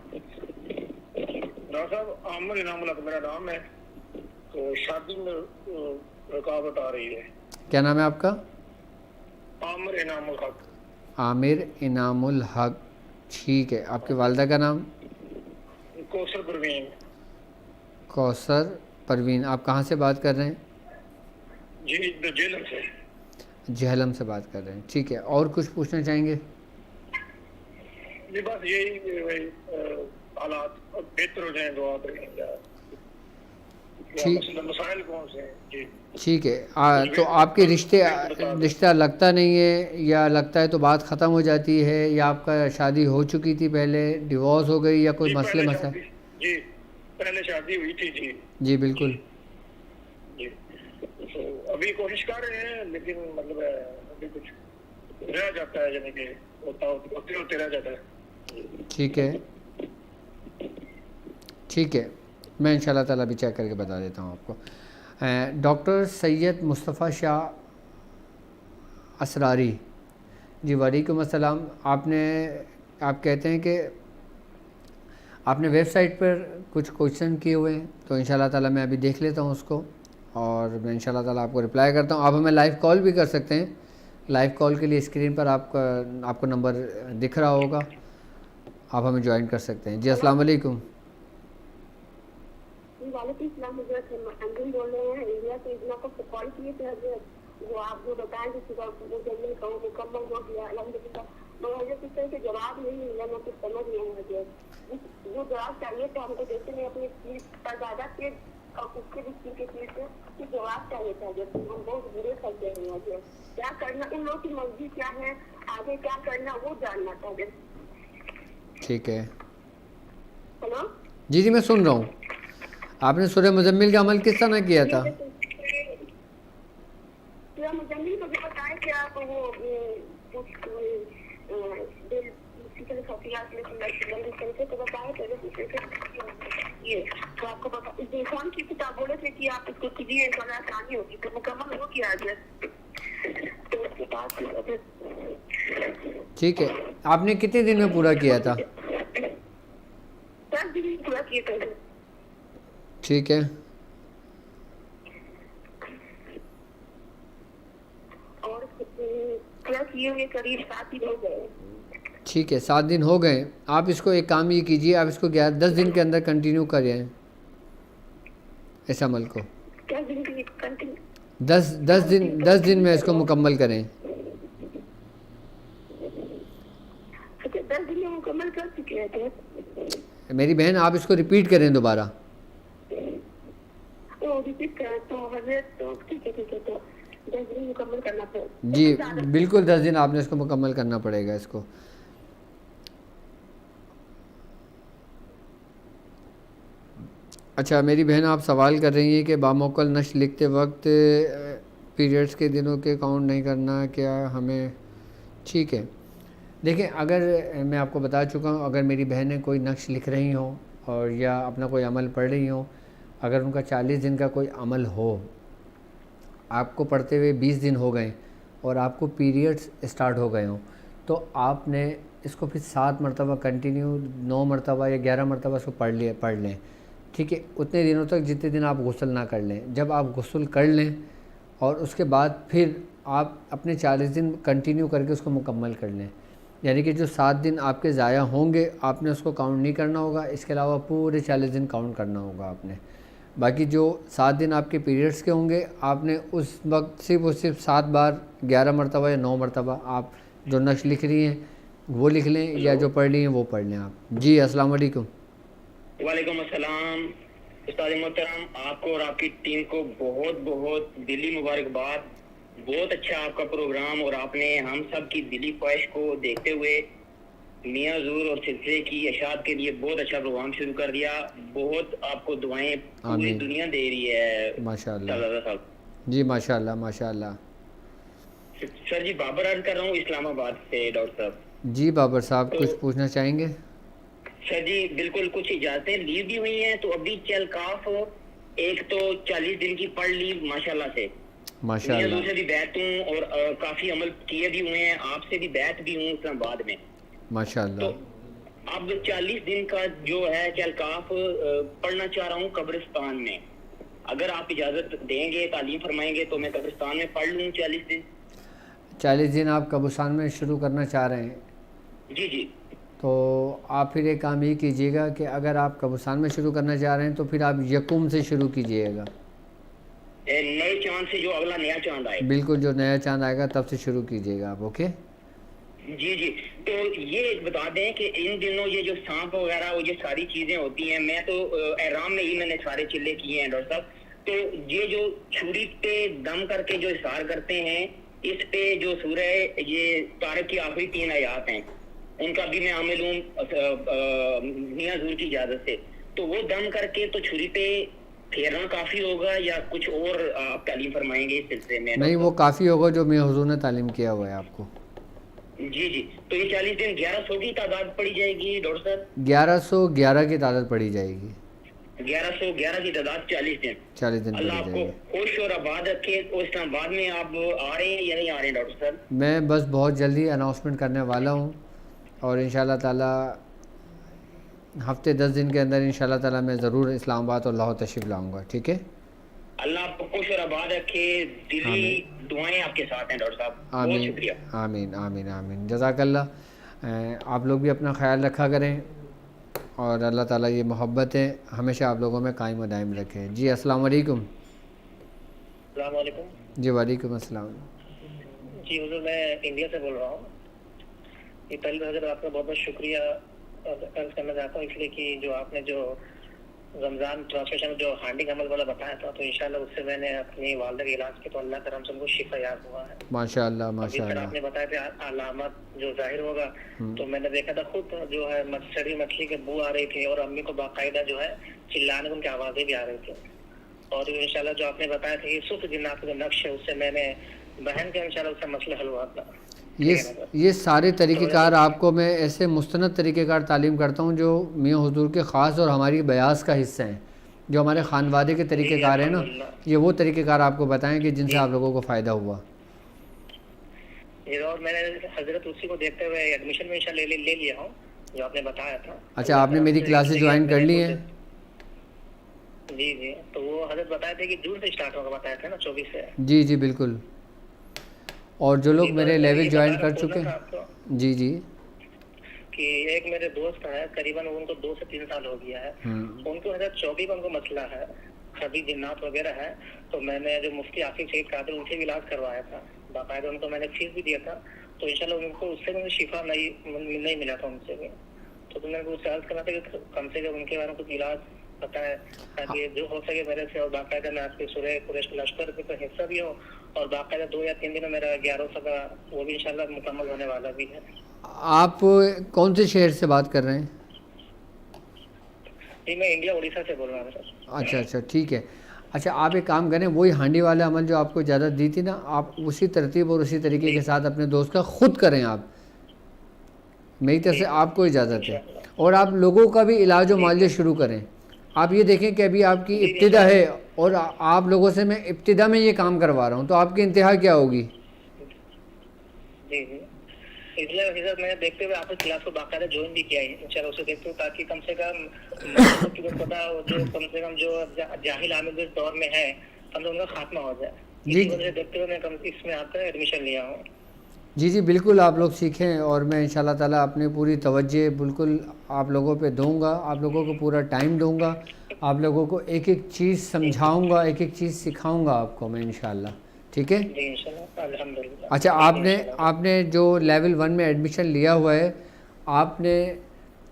ڈاکٹر صاحب عامر انعام الحق میرا نام ہے، تو شادی میں رکاوٹ آ رہی ہے. کیا نام ہے آپ کا؟ عامر انعام الحق. عامر انعام الحق. ٹھیک ہے. آپ کی والدہ کا نام؟ کوثر پروین. کوثر پروین. آپ کہاں سے بات کر رہے ہیں؟ جی جہلم سے. جہلم سے بات کر رہے ہیں. ٹھیک ہے. اور کچھ پوچھنا چاہیں گے؟ جی بس یہی حالات بہتر ہو جائیں، دعا کریں. مسائل کون سے ہیں؟ جی ٹھیک ہے. تو آپ کے رشتہ لگتا نہیں ہے، یا لگتا ہے تو بات ختم ہو جاتی ہے، یا آپ کا شادی ہو چکی تھی پہلے، ڈیورس ہو گئی، یا کوئی مسئلہ جی پہلے شادی ہوئی تھی. جی جی بالکل. جی ابھی کوشش کر رہے ہیں، لیکن مطلب ابھی کچھ رہ جاتا ہے، یعنی کہ ہوتے رہ جاتا ہے. ٹھیک ہے. ٹھیک ہے. میں ان شاء اللہ تعالیٰ بھی چیک کر کے بتا دیتا ہوں آپ کو. ڈاکٹر سید مصطفیٰ شاہ اسراری. جی وعلیکم السلام. آپ کہتے ہیں کہ آپ نے ویب سائٹ پر کچھ کوشچن کیے ہوئے ہیں، تو ان شاء اللہ تعالیٰ میں ابھی دیکھ لیتا ہوں اس کو، اور میں ان شاء اللہ تعالیٰ آپ کو رپلائی کرتا ہوں. آپ ہمیں لائیو کال بھی کر سکتے ہیں. لائیو کال کے لیے اسکرین پر آپ کو نمبر دکھ رہا ہوگا، آپ ہمیں جوائن کر سکتے ہیں. جی السلام علیکم. وعلیکم السلام. حضرت انجم بول رہے ہیں انڈیا سے. اتنا کو کال کیے تھے حضرت، وہ آپ جو بتائیں کہ صبح جلدی کہوں مکمل ہو گیا الحمدللہ، مگر حضرت اس طرح سے جواب نہیں ملا، میں کچھ سمجھ نہیں آیا. حضرت جو جواب چاہیے تھا ہم کو، جیسے میں اپنی چیز پر زیادہ کے اور اس کے بھی چیز کے چیز سے جواب چاہیے تھا. حضرت ہم بہت برے کرتے ہیں. حضرت کیا کرنا، ان لوگوں کی مرضی کیا ہے، آگے کیا کرنا وہ جاننا تھا. حضرت ٹھیک ہے. ہلو جی جی میں سن رہا ہوں. آپ نے سورہ مزمل کا عمل کس طرح کیا تھا؟ سورہ مزمل کو بتائیں کہ آپ وہ تو آپ کو انسان کی کتاب بولے تھے کہ آپ اس کو کیجیے، آسانی ہوگی، تو مکمل ہو گیا. ٹھیک ہے. آپ نے کتنے دن میں پورا کیا تھا؟ 10 دن پورا کیے تھے. ٹھیک ہے. اور پورا کیے ہوئے قریب 7 دن ہو گئے. ٹھیک ہے. 7 دن ہو گئے. آپ اس کو ایک کام یہ کیجیے، آپ اس کو 10 دن کے اندر کنٹینیو کریں اس عمل کو. 10 دن میں اس کو مکمل کریں. 10 دن میں مکمل کر چکے ہیں. میری بہن آپ اس کو ریپیٹ کریں دوبارہ. جی بالکل 10 دن آپ نے اس کو مکمل کرنا پڑے گا اس کو. اچھا میری بہن آپ سوال کر رہی ہیں کہ باموکل نشر لکھتے وقت پیریڈز کے دنوں کے کاؤنٹ نہیں کرنا، کیا ہمیں؟ ٹھیک ہے. دیکھیں اگر میں آپ کو بتا چکا ہوں، اگر میری بہنیں کوئی نقش لکھ رہی ہوں اور یا اپنا کوئی عمل پڑھ رہی ہوں، اگر ان کا 40 دن کا کوئی عمل ہو، آپ کو پڑھتے ہوئے 20 دن ہو گئے اور آپ کو پیریڈز اسٹارٹ ہو گئے ہوں، تو آپ نے اس کو پھر 7 مرتبہ کنٹینیو 9 مرتبہ یا 11 مرتبہ اس کو پڑھ لیں. ٹھیک ہے. اتنے دنوں تک جتنے دن آپ غسل نہ کر لیں. جب آپ غسل کر لیں اور اس کے بعد پھر آپ اپنے 40 دن کنٹینیو کر کے اس کو مکمل کر لیں. یعنی کہ جو 7 دن آپ کے ضائع ہوں گے آپ نے اس کو کاؤنٹ نہیں کرنا ہوگا، اس کے علاوہ پورے 40 دن کاؤنٹ کرنا ہوگا آپ نے. باقی جو 7 دن آپ کے پیریڈز کے ہوں گے آپ نے اس وقت صرف 7 بار 11 مرتبہ یا 9 مرتبہ آپ جو نقش لکھ رہی ہیں وہ لکھ لیں یا جو پڑھ لی ہیں وہ پڑھ لیں آپ. جی السلام علیکم. وعلیکم السلام. استاد محترم, آپ کو اور آپ کی ٹیم کو بہت بہت دلی مبارکباد. بہت اچھا آپ کا پروگرام, اور آپ نے ہم سب کی دلی خواہش کو دیکھتے ہوئے میاں حضور اور سلسلے کی اشاعت کے لیے بہت اچھا پروگرام شروع کر دیا. بہت آپ کو دعائیں پوری دنیا دے رہی ہے ماشاء اللہ. صاحب جی ماشاء اللہ ماشاء اللہ. سر جی بابر عرض کر رہا ہوں اسلام آباد سے. ڈاکٹر صاحب جی بابر صاحب کچھ پوچھنا چاہیں گے؟ سر جی بالکل, کچھ اجازتیں لیو بھی ہوئی ہیں, تو ابھی چلکاف ایک تو 40 دن کی پڑھ لی ماشاءاللہ سے. ماشاء میں اللہ سے بھی بیعت ہوں اور کافی عمل کیے بھی ہوئے ہیں, آپ سے بھی بیعت بھی ہوں اسلام آباد میں. ماشاء اللہ. تو اب 40 دن کا جو ہے چلکاف پڑھنا چاہ رہا ہوں قبرستان میں. اگر آپ اجازت دیں گے, تعلیم فرمائیں گے, تو میں قبرستان میں پڑھ لوں 40 دن. 40 دن آپ قبرستان میں شروع کرنا چاہ رہے ہیں؟ جی جی. تو آپ پھر ایک کام یہ کیجیے گا کہ اگر آپ قبرستان میں شروع کرنا چاہ رہے ہیں تو پھر آپ یکم سے شروع کیجیے گا. نئے چاند سے, جو اگلا نیا چاند آئے. بالکل, جو نیا چاند آئے گا تب سے شروع کیجیے گا آپ. اوکے جی جی. تو یہ بتا دیں کہ ان دنوں یہ جو سانپ وغیرہ وہ جو ساری چیزیں ہوتی ہیں, میں تو احرام میں ہی میں نے سارے چلے کیے ہیں ڈاکٹر صاحب. تو یہ جو چھری پہ دم کر کے جو احسار کرتے ہیں, اس پہ جو سورہ یہ طارق کی آخری 3 آیات ہیں, ان کا بھی میں عامل ہوں میاں حضور کی اجازت سے. تو وہ دم کر کے تو چھری پہ پھیرنا کافی ہوگا یا کچھ اور آپ تعلیم فرمائیں گے اس سلسلے میں؟ نہیں, وہ کافی ہوگا جو میاں حضور نے تعلیم کیا ہوا ہے آپ کو. جی جی. تو یہ 40 دن 1100 کی تعداد پڑی جائے گی ڈاکٹر صاحب؟ 1111 کی تعداد پڑھی جائے گی. 1111 کی تعداد 40 دن. 40 دن اللہ پڑھی آپ جائے کو گی. خوش اور آباد رکھے. اور اسلام آباد میں آپ آ رہے ہیں یا نہیں آ رہے ہیں ڈاکٹر صاحب؟ میں بس بہت جلدی اناؤنسمنٹ کرنے والا ہوں, اور انشاءاللہ تعالی ہفتے 10 دن کے اندر انشاءاللہ تعالی میں ضرور اسلام آباد اور لاہور تشریف لاؤں گا. ٹھیک ہے, اللہ آپ کو خوش اور آباد رکھے. دلی دعائیں آپ کے ساتھ ہیں ڈاکٹر صاحب. بہت شکریہ. آمین آمین آمین. جزاک اللہ. آپ لوگ بھی اپنا خیال رکھا کریں, اور اللہ تعالیٰ یہ محبتیں ہمیشہ آپ لوگوں میں قائم و دائم رکھے. جی السلام علیکم. السلام علیکم. جی وعلیکم السلام. جی حضور, میں انڈیا سے بول رہا ہوں. یہ پہلے حضرت آپ کا بہت بہت شکریہ عرض کرنا چاہتا ہوں, اس لیے کہ جو آپ نے جو رمضان ٹرانسمیشن جو ہانڈی کا عمل والا بتایا تھا, تو انشاءاللہ اس سے میں نے اپنی والدہ کے علاج کے تو اللہ کرم سے ان کو شفا یاب ہوا ہے. ماشاء اللہ ماشاء آپ اللہ. نے بتایا تھا علامات جو ظاہر ہوگا, تو میں نے دیکھا تھا خود جو ہے سڑی مچھلی کے بو آ رہی تھی, اور امی کو باقاعدہ جو ہے چلانے ان کی آوازیں بھی آ رہی تھی. اور انشاءاللہ جو آپ نے بتایا تھا یہ صرف جنات کا نقش ہے, اس سے میں نے بہن کے انشاءاللہ اس سے مسئلہ حل ہوا تھا. یہ سارے طریقہ کار آپ کو میں ایسے مستند طریقہ کار تعلیم کرتا ہوں جو میاں حضور کے خاص اور ہماری بیاس کا حصہ ہیں, جو ہمارے خانوادے کے طریقہ کار ہیں نا, یہ وہ طریقہ کار آپ کو بتائیں کہ جن سے آپ لوگوں کو فائدہ ہوا. اور میں نے حضرت اسی کو دیکھتے ہوئے ایڈمیشن میں انشاءاللہ لے لیا ہوں جو آپ نے بتایا تھا. اچھا, آپ نے میری کلاسز جوائن کر لی ہیں؟ جی جی. تو وہ حضرت بتائے تھے کہ جون سے اسٹارٹ ہوگا, بتایا تھا نا 24 سے. جی جی بالکل. اور جو لوگ میرے لیول جوائن کر چکے ہیں. جی جی. کہ ایک میرے دوست ہے, قریباً ان کو 2 سے 3 سال ہو گیا ہے, ان کو حضرت چوبی کا ان کو مسئلہ ہے, خبی جنات وغیرہ ہے. تو میں نے جو مفتی آصف سعید قادری ان سے بھی علاج کروایا تھا, باقاعدہ ان کو میں نے فیس بھی دیا تھا. تو انشاءاللہ ان کو اس سے مجھے شفا نہیں ملا تھا ان سے بھی. تو میں کو عرض کرنا تھا کہ کم سے کم ان کے بارے میں کچھ علاج پتا ہے, تاکہ جو ہو سکے میرے سے, اور باقاعدہ میں آپ کے سورہ قریش کے لشکر کا حصہ بھی ہوں, اور باقاعدہ 2 یا 3 دن میں میرا 1100 کا وہ بھی انشاءاللہ مکمل ہونے والا بھی ہے. آپ کون سے شہر سے بات کر رہے ہیں؟ جی میں انڈیا اڑیسہ سے بول رہا ہوں سر. اچھا اچھا ٹھیک ہے. اچھا, آپ ایک کام کریں, وہی ہانڈی والا عمل جو آپ کو اجازت دی تھی نا, آپ اسی ترتیب اور اسی طریقے کے ساتھ اپنے دوست کا خود کریں. آپ میری طرف سے آپ کو اجازت ہے, اور آپ لوگوں کا بھی علاج و معالجہ شروع کریں. آپ یہ دیکھیں کہ ابھی آپ کی ابتدا ہے, اور آپ لوگوں سے میں ابتدا میں یہ کام کروا رہا ہوں, تو آپ کی انتہا کیا ہوگی؟ جی جی. اس لیے حضرت میں نے دیکھتے ہوئے آپ کی کلاس کو باقاعدہ جوائن بھی کیا ہے انشاءاللہ, اسے دیکھتے ہوئے تاکہ کم سے کم پتا جو کم سے کم جو جاہل عامل اس دور میں ہے, کم سے ان کا خاتمہ ہو جائے. اسی وجہ سے دیکھتے ہوئے میں اس میں آپ کا ایڈمیشن لیا ہوں. جی جی بالکل, آپ لوگ سیکھیں, اور میں انشاءاللہ تعالیٰ اپنی پوری توجہ بالکل آپ لوگوں پہ دوں گا, آپ لوگوں کو پورا ٹائم دوں گا, آپ لوگوں کو ایک ایک چیز سمجھاؤں گا, ایک ایک چیز سکھاؤں گا آپ کو میں انشاءاللہ. ٹھیک ہے. جی انشاءاللہ الحمدللہ. اچھا آپ نے جو لیول 1 میں ایڈمیشن لیا ہوا ہے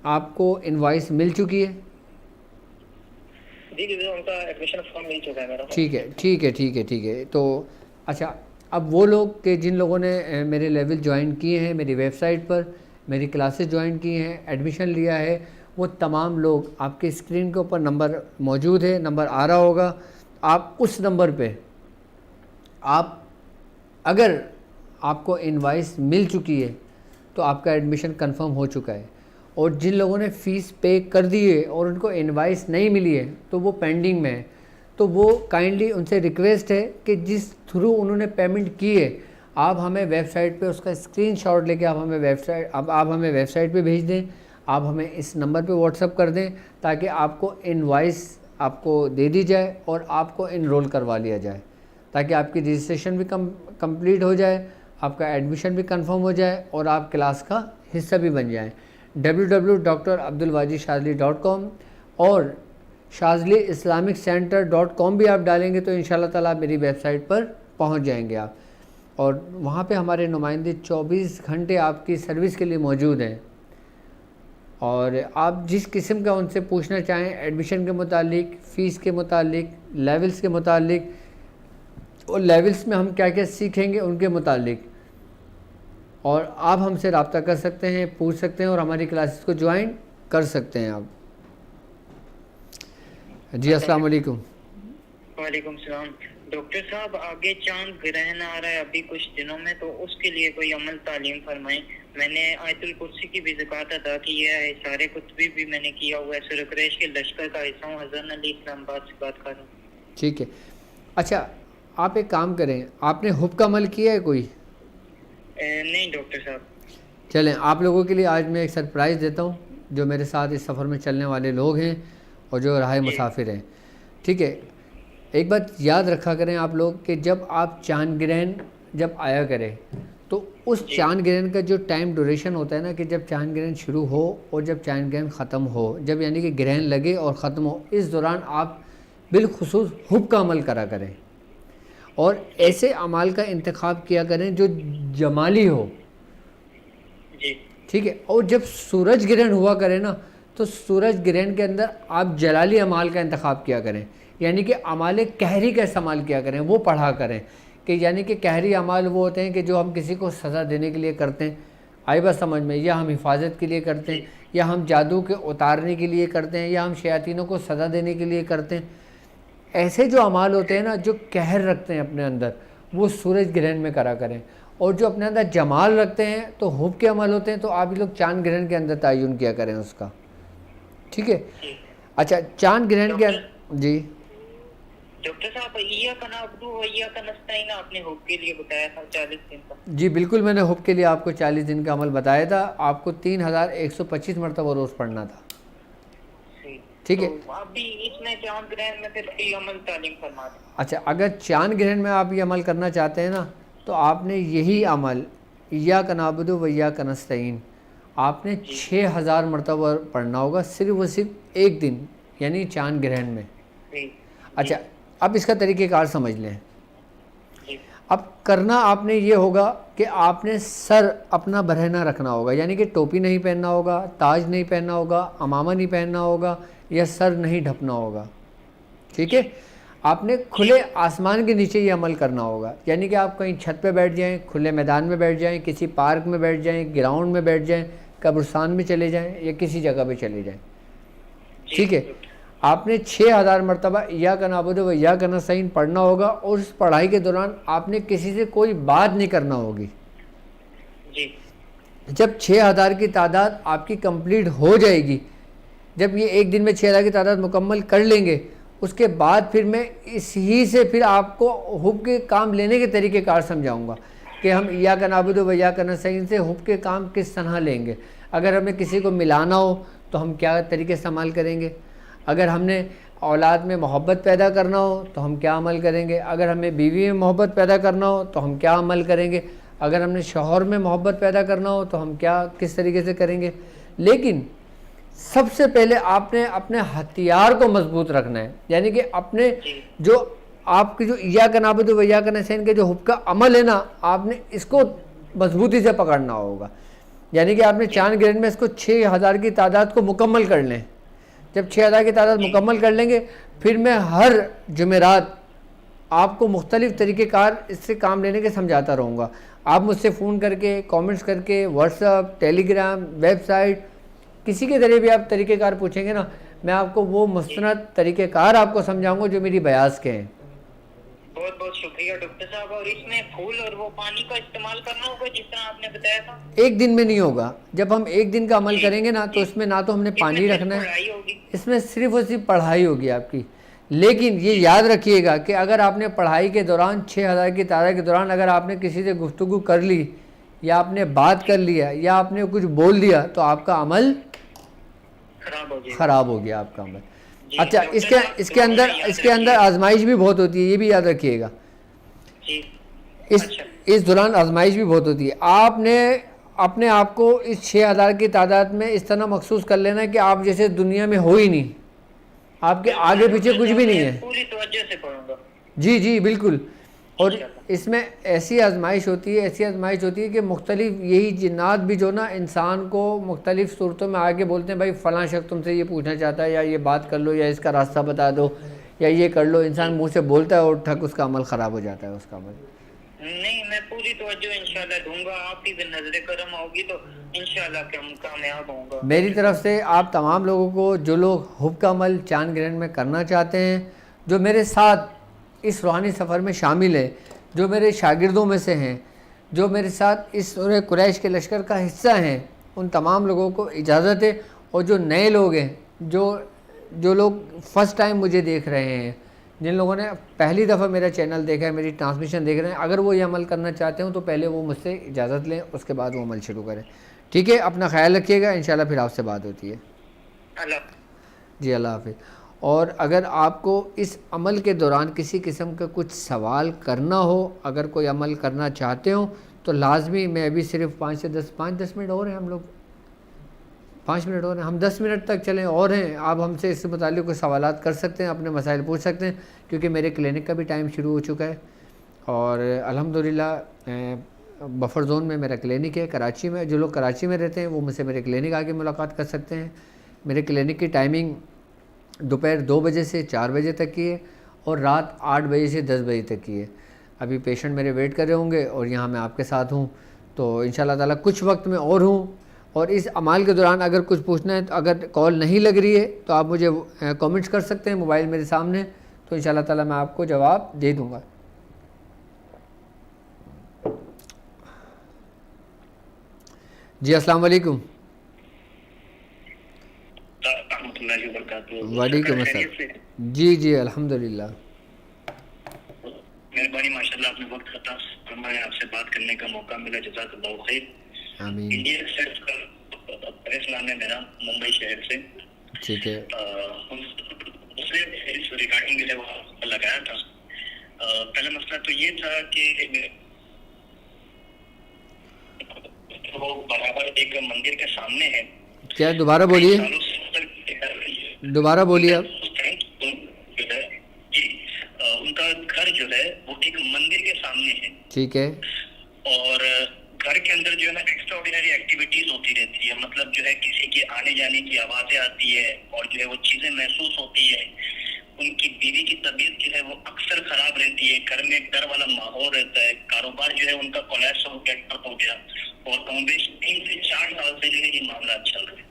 آپ کو انوائس مل چکی ہے؟ جی ان کا ایڈمیشن فارم مل چکا ہے میرا. ٹھیک ہے. تو اچھا اب وہ لوگ کہ جن لوگوں نے میرے لیول جوائن کیے ہیں میری ویب سائٹ پر، میری کلاسز جوائن کی ہیں، ایڈمیشن لیا ہے، وہ تمام لوگ آپ کے اسکرین کے اوپر نمبر موجود ہے، نمبر آ رہا ہوگا. آپ اس نمبر پہ اگر آپ کو انوائس مل چکی ہے تو آپ کا ایڈمیشن کنفرم ہو چکا ہے. اور جن لوگوں نے فیس پے کر دی ہے اور ان کو انوائس نہیں ملی ہے تو وہ پینڈنگ میں ہے. تو وہ کائنڈلی ان سے ریکویسٹ ہے کہ جس تھرو انہوں نے پیمنٹ کی ہے آپ ہمیں ویب سائٹ پہ اس کا اسکرین شاٹ لے کے آپ ہمیں ویب سائٹ پہ بھیج دیں. آپ ہمیں اس نمبر پہ واٹس اپ کر دیں تاکہ آپ کو انوائس آپ کو دے دی جائے اور آپ کو انرول کروا لیا جائے تاکہ آپ کی رجسٹریشن بھی کمپلیٹ ہو جائے، آپ کا ایڈمیشن بھی کنفرم ہو جائے اور آپ کلاس کا حصہ بھی بن جائیں. www.drabdulwajidshazali.com اور shazliislamiccenter.com بھی آپ ڈالیں گے تو انشاءاللہ تعالیٰ میری ویب سائٹ پر پہنچ جائیں گے آپ. اور وہاں پہ ہمارے نمائندے 24 گھنٹے آپ کی سروس کے لیے موجود ہیں. اور آپ جس قسم کا ان سے پوچھنا چاہیں ایڈمیشن کے متعلق، فیس کے متعلق، لیولز کے متعلق اور لیولز میں ہم کیا کیا سیکھیں گے ان کے متعلق، اور آپ ہم سے رابطہ کر سکتے ہیں، پوچھ سکتے ہیں اور ہماری کلاسز کو جوائن کر سکتے ہیں آپ. جی السلام علیکم. وعلیکم السلام. ڈاکٹر صاحب آگے چاند گرہن آ رہا ہے ابھی کچھ دنوں میں، تو اس کے لیے کوئی عمل تعلیم فرمائیں. میں نے آیت الکرسی کی بھی زکوٰۃ ادا کی ہے، سارے کتبی بھی میں نے کیا ہوا ہے، سورہ قریش کے لشکر کا حصہ ہوں. حضرت علی اسلام آباد سے بات کر رہا ہوں. ٹھیک ہے. اچھا آپ ایک کام کریں، آپ نے حب کا عمل کیا ہے کوئی؟ نہیں ڈاکٹر صاحب. چلیں آپ لوگوں کے لیے آج میں ایک سرپرائز دیتا ہوں جو میرے ساتھ اس سفر میں چلنے والے لوگ ہیں اور جو راہ مسافر ہیں. ٹھیک ہے. ایک بات یاد رکھا کریں آپ لوگ کہ جب آپ چاند گرہن جب آیا کرے تو اس چاند گرہن کا جو ٹائم ڈوریشن ہوتا ہے نا کہ جب چاند گرہن شروع ہو اور جب چاند گرہن ختم ہو، جب یعنی کہ گرہن لگے اور ختم ہو، اس دوران آپ بالخصوص حب کا عمل کرا کریں اور ایسے اعمال کا انتخاب کیا کریں جو جمالی ہو. ٹھیک ہے. اور جب سورج گرہن ہوا کرے نا تو سورج گرہن کے اندر آپ جلالی اعمال کا انتخاب کیا کریں، یعنی کہ اعمال قہری کا استعمال کیا کریں، وہ پڑھا کریں. کہ یعنی کہ قہری اعمال وہ ہوتے ہیں کہ جو ہم کسی کو سزا دینے کے لیے کرتے ہیں، آئی بات سمجھ میں، یا ہم حفاظت کے لیے کرتے ہیں، یا ہم جادو کے اتارنے کے لیے کرتے ہیں، یا ہم شیاطینوں کو سزا دینے کے لیے کرتے ہیں. ایسے جو اعمال ہوتے ہیں نا جو قہر رکھتے ہیں اپنے اندر، وہ سورج گرہن میں کرا کریں. اور جو اپنے اندر جمال رکھتے ہیں تو حب کے عمل ہوتے ہیں تو آپ لوگ چاند گرہن کے اندر تعین کیا کریں اس کا. ٹھیک ہے. اچھا چاند گرہن کے جی ڈاکٹر صاحب ایاک نعبد و ایاک نستعین آپ نے حب کے لیے بتایا تھا 40 دن کا. جی بالکل، میں نے حب کے لیے آپ کو 40 دن کا عمل بتایا تھا. آپ کو 3125 مرتبہ روز پڑھنا تھا. ٹھیک ہے. ابھی اس میں چاند گرہن میں پھر یہ عمل تعلیم فرما دیں. اچھا اگر چاند گرہن میں آپ یہ عمل کرنا چاہتے ہیں نا تو آپ نے یہی عمل ایاک نعبد و ایاک نستعین آپ نے 6000 مرتبہ پڑھنا ہوگا، صرف و صرف ایک دن یعنی چاند گرہن میں. اچھا اب اس کا طریقہ کار سمجھ لیں. اب کرنا آپ نے یہ ہوگا کہ آپ نے سر اپنا برہنہ رکھنا ہوگا، یعنی کہ ٹوپی نہیں پہننا ہوگا، تاج نہیں پہننا ہوگا، امامہ نہیں پہننا ہوگا یا سر نہیں ڈھپنا ہوگا. ٹھیک ہے. آپ نے کھلے آسمان کے نیچے یہ عمل کرنا ہوگا، یعنی کہ آپ کہیں چھت پہ بیٹھ جائیں، کھلے میدان میں بیٹھ جائیں، کسی پارک میں بیٹھ جائیں، گراؤنڈ میں بیٹھ جائیں، قبرستان میں چلے جائیں یا کسی جگہ پہ چلے جائیں. ٹھیک ہے. آپ نے 6000 مرتبہ ایاک نعبد و ایاک نستعین پڑھنا ہوگا اور اس پڑھائی کے دوران آپ نے کسی سے کوئی بات نہیں کرنا ہوگی. جب 6000 کی تعداد آپ کی کمپلیٹ ہو جائے گی، جب یہ ایک دن میں 6000 کی تعداد مکمل کر لیں گے، اس کے بعد پھر میں اسی سے پھر آپ کو حب کے کام لینے کے طریقے کار سمجھاؤں گا کہ ہم ایاک نعبد و ایاک نستعین سے حب کے کام کس طرح لیں گے. اگر ہمیں کسی کو ملانا ہو تو ہم کیا طریقے استعمال کریں گے، اگر ہم نے اولاد میں محبت پیدا کرنا ہو تو ہم کیا عمل کریں گے، اگر ہمیں بیوی میں محبت پیدا کرنا ہو تو ہم کیا عمل کریں گے، اگر ہم نے شوہر میں محبت پیدا کرنا ہو تو ہم کس طریقے سے کریں گے. لیکن سب سے پہلے آپ نے اپنے ہتھیار کو مضبوط رکھنا ہے، یعنی کہ اپنے جو آپ کی جو ایاک نعبد و ایاک نستعین کے جو حب کا عمل ہے نا، آپ نے اس کو مضبوطی سے پکڑنا ہوگا. یعنی کہ آپ نے چاند گرہن میں اس کو 6000 کی تعداد کو مکمل کر لیں. جب 6000 کی تعداد مکمل کر لیں گے، پھر میں ہر جمعرات آپ کو مختلف طریقہ کار اس سے کام لینے کے سمجھاتا رہوں گا. آپ مجھ سے فون کر کے، کامنٹس کر کے، واٹس ایپ، ٹیلی گرام، ویب سائٹ، کسی کے ذریعے بھی آپ طریقہ کار پوچھیں گے نا، میں آپ کو وہ مستند طریقہ کار آپ کو سمجھاؤں گا جو میری بیاض کے ہیں. بہت بہت شکریہ ڈاکٹر صاحب. اور اس میں پھول اور وہ پانی کا استعمال کرنا ہوگا جس طرح آپ نے بتایا تھا؟ ایک دن میں نہیں ہوگا. جب ہم ایک دن کا عمل کریں گے نا تو اس میں نہ تو ہم نے پانی رکھنا ہے، اس میں صرف اور صرف پڑھائی ہوگی آپ کی. لیکن یہ یاد رکھیے گا کہ اگر آپ نے پڑھائی کے دوران 6000 کی تعداد کے دوران اگر آپ نے کسی سے گفتگو کر لی یا آپ نے بات کر لیا یا آپ نے کچھ بول دیا تو آپ کا عمل خراب ہو گیا آپ کا عمل. اچھا، اس کے اندر آزمائش بھی بہت ہوتی ہے، یہ بھی یاد رکھیے گا. اس دوران آزمائش بھی بہت ہوتی ہے. آپ نے اپنے آپ کو اس 6000 کی تعداد میں اس طرح مخصوص کر لینا ہے کہ آپ جیسے دنیا میں ہو ہی نہیں، آپ کے آگے پیچھے کچھ بھی نہیں ہے. پوری توجہ سے پڑھوں گا. جی جی بالکل. اور اس میں ایسی آزمائش ہوتی ہے کہ مختلف یہی جنات بھی جو نا انسان کو مختلف صورتوں میں آگے بولتے ہیں، بھائی فلاں شخص تم سے یہ پوچھنا چاہتا ہے، یا یہ بات کر لو، یا اس کا راستہ بتا دو، یا یہ کر لو. انسان منہ سے بولتا ہے اور ٹھک اس کا عمل خراب ہو جاتا ہے. اس کا عمل نہیں، میں پوری توجہ انشاءاللہ دوں گا. آپ کی نظر کرم ہوگی تو انشاءاللہ کہ ہم کامیاب ہوں گا. میری طرف سے آپ تمام لوگوں کو، جو لوگ حب کا عمل چاند گرہن میں کرنا چاہتے ہیں، جو میرے ساتھ اس روحانی سفر میں شامل ہیں، جو میرے شاگردوں میں سے ہیں، جو میرے ساتھ اس سورہ قریش کے لشکر کا حصہ ہیں، ان تمام لوگوں کو اجازت ہے. اور جو نئے لوگ ہیں، جو لوگ فرسٹ ٹائم مجھے دیکھ رہے ہیں، جن لوگوں نے پہلی دفعہ میرا چینل دیکھا ہے، میری ٹرانسمیشن دیکھ رہے ہیں، اگر وہ یہ عمل کرنا چاہتے ہوں تو پہلے وہ مجھ سے اجازت لیں، اس کے بعد وہ عمل شروع کریں. ٹھیک ہے؟ اپنا خیال رکھیے گا. انشاءاللہ پھر آپ سے بات ہوتی ہے. جی اللہ حافظ. اور اگر آپ کو اس عمل کے دوران کسی قسم کا کچھ سوال کرنا ہو، اگر کوئی عمل کرنا چاہتے ہو تو لازمی، میں ابھی صرف 5-10 منٹ اور ہیں، ہم لوگ 5 منٹ اور ہیں، ہم 10 منٹ تک چلیں اور ہیں. آپ ہم سے اس سے متعلق کوئی سوالات کر سکتے ہیں، اپنے مسائل پوچھ سکتے ہیں، کیونکہ میرے کلینک کا بھی ٹائم شروع ہو چکا ہے. اور الحمدللہ بفر زون میں میرا کلینک ہے کراچی میں. جو لوگ کراچی میں رہتے ہیں وہ مجھ سے میرے کلینک آ کے ملاقات کر سکتے ہیں. میرے کلینک کی ٹائمنگ دوپہر 2 بجے سے 4 بجے تک کی ہے اور رات 8 بجے سے 10 بجے تک کی ہے. ابھی پیشنٹ میرے ویٹ کر رہے ہوں گے اور یہاں میں آپ کے ساتھ ہوں، تو انشاءاللہ تعالیٰ کچھ وقت میں اور ہوں. اور اس عمل کے دوران اگر کچھ پوچھنا ہے، تو اگر کال نہیں لگ رہی ہے تو آپ مجھے کامنٹس کر سکتے ہیں، موبائل میرے سامنے، تو انشاءاللہ تعالیٰ میں آپ کو جواب دے دوں گا. جی السلام علیکم. وعلیکم السلام. جی الحمدللہ. مہربانی، ماشاءاللہ آپ نے وقت عطا فرمایا، آپ سے بات کرنے کا موقع ملا. جزاک اللہ خیر. آمین. انڈیا سیٹ کا پریس نام ہے میرا، ممبئی شہر سے. ٹھیک ہے. اس نے اس ریگارڈنگ جو ہے وہ لگایا تھا. پہلا مسئلہ تو یہ تھا کہ وہ برابر ایک مندر کے سامنے ہے. کیا؟ دوبارہ بولیے، دوبارہ بولیے آپ. جی، ان کا گھر جو ہے وہ ایک مندر کے سامنے ہے. ٹھیک ہے. اور گھر کے اندر جو ہے نا ایکسٹرا آرڈینری ایکٹیویٹیز ہوتی رہتی ہے. مطلب جو ہے کسی کے آنے جانے کی آوازیں آتی ہے اور جو ہے وہ چیزیں محسوس ہوتی ہے. ان کی بیوی کی طبیعت جو ہے وہ اکثر خراب رہتی ہے. گھر میں ایک ڈر والا ماحول رہتا ہے. کاروبار جو ہے ان کا کولیپس ہو گیا، ٹھپ ہو گیا. اور کم بیش 3 سے 4 سال سے جو ہے یہ معاملات چل رہے ہیں.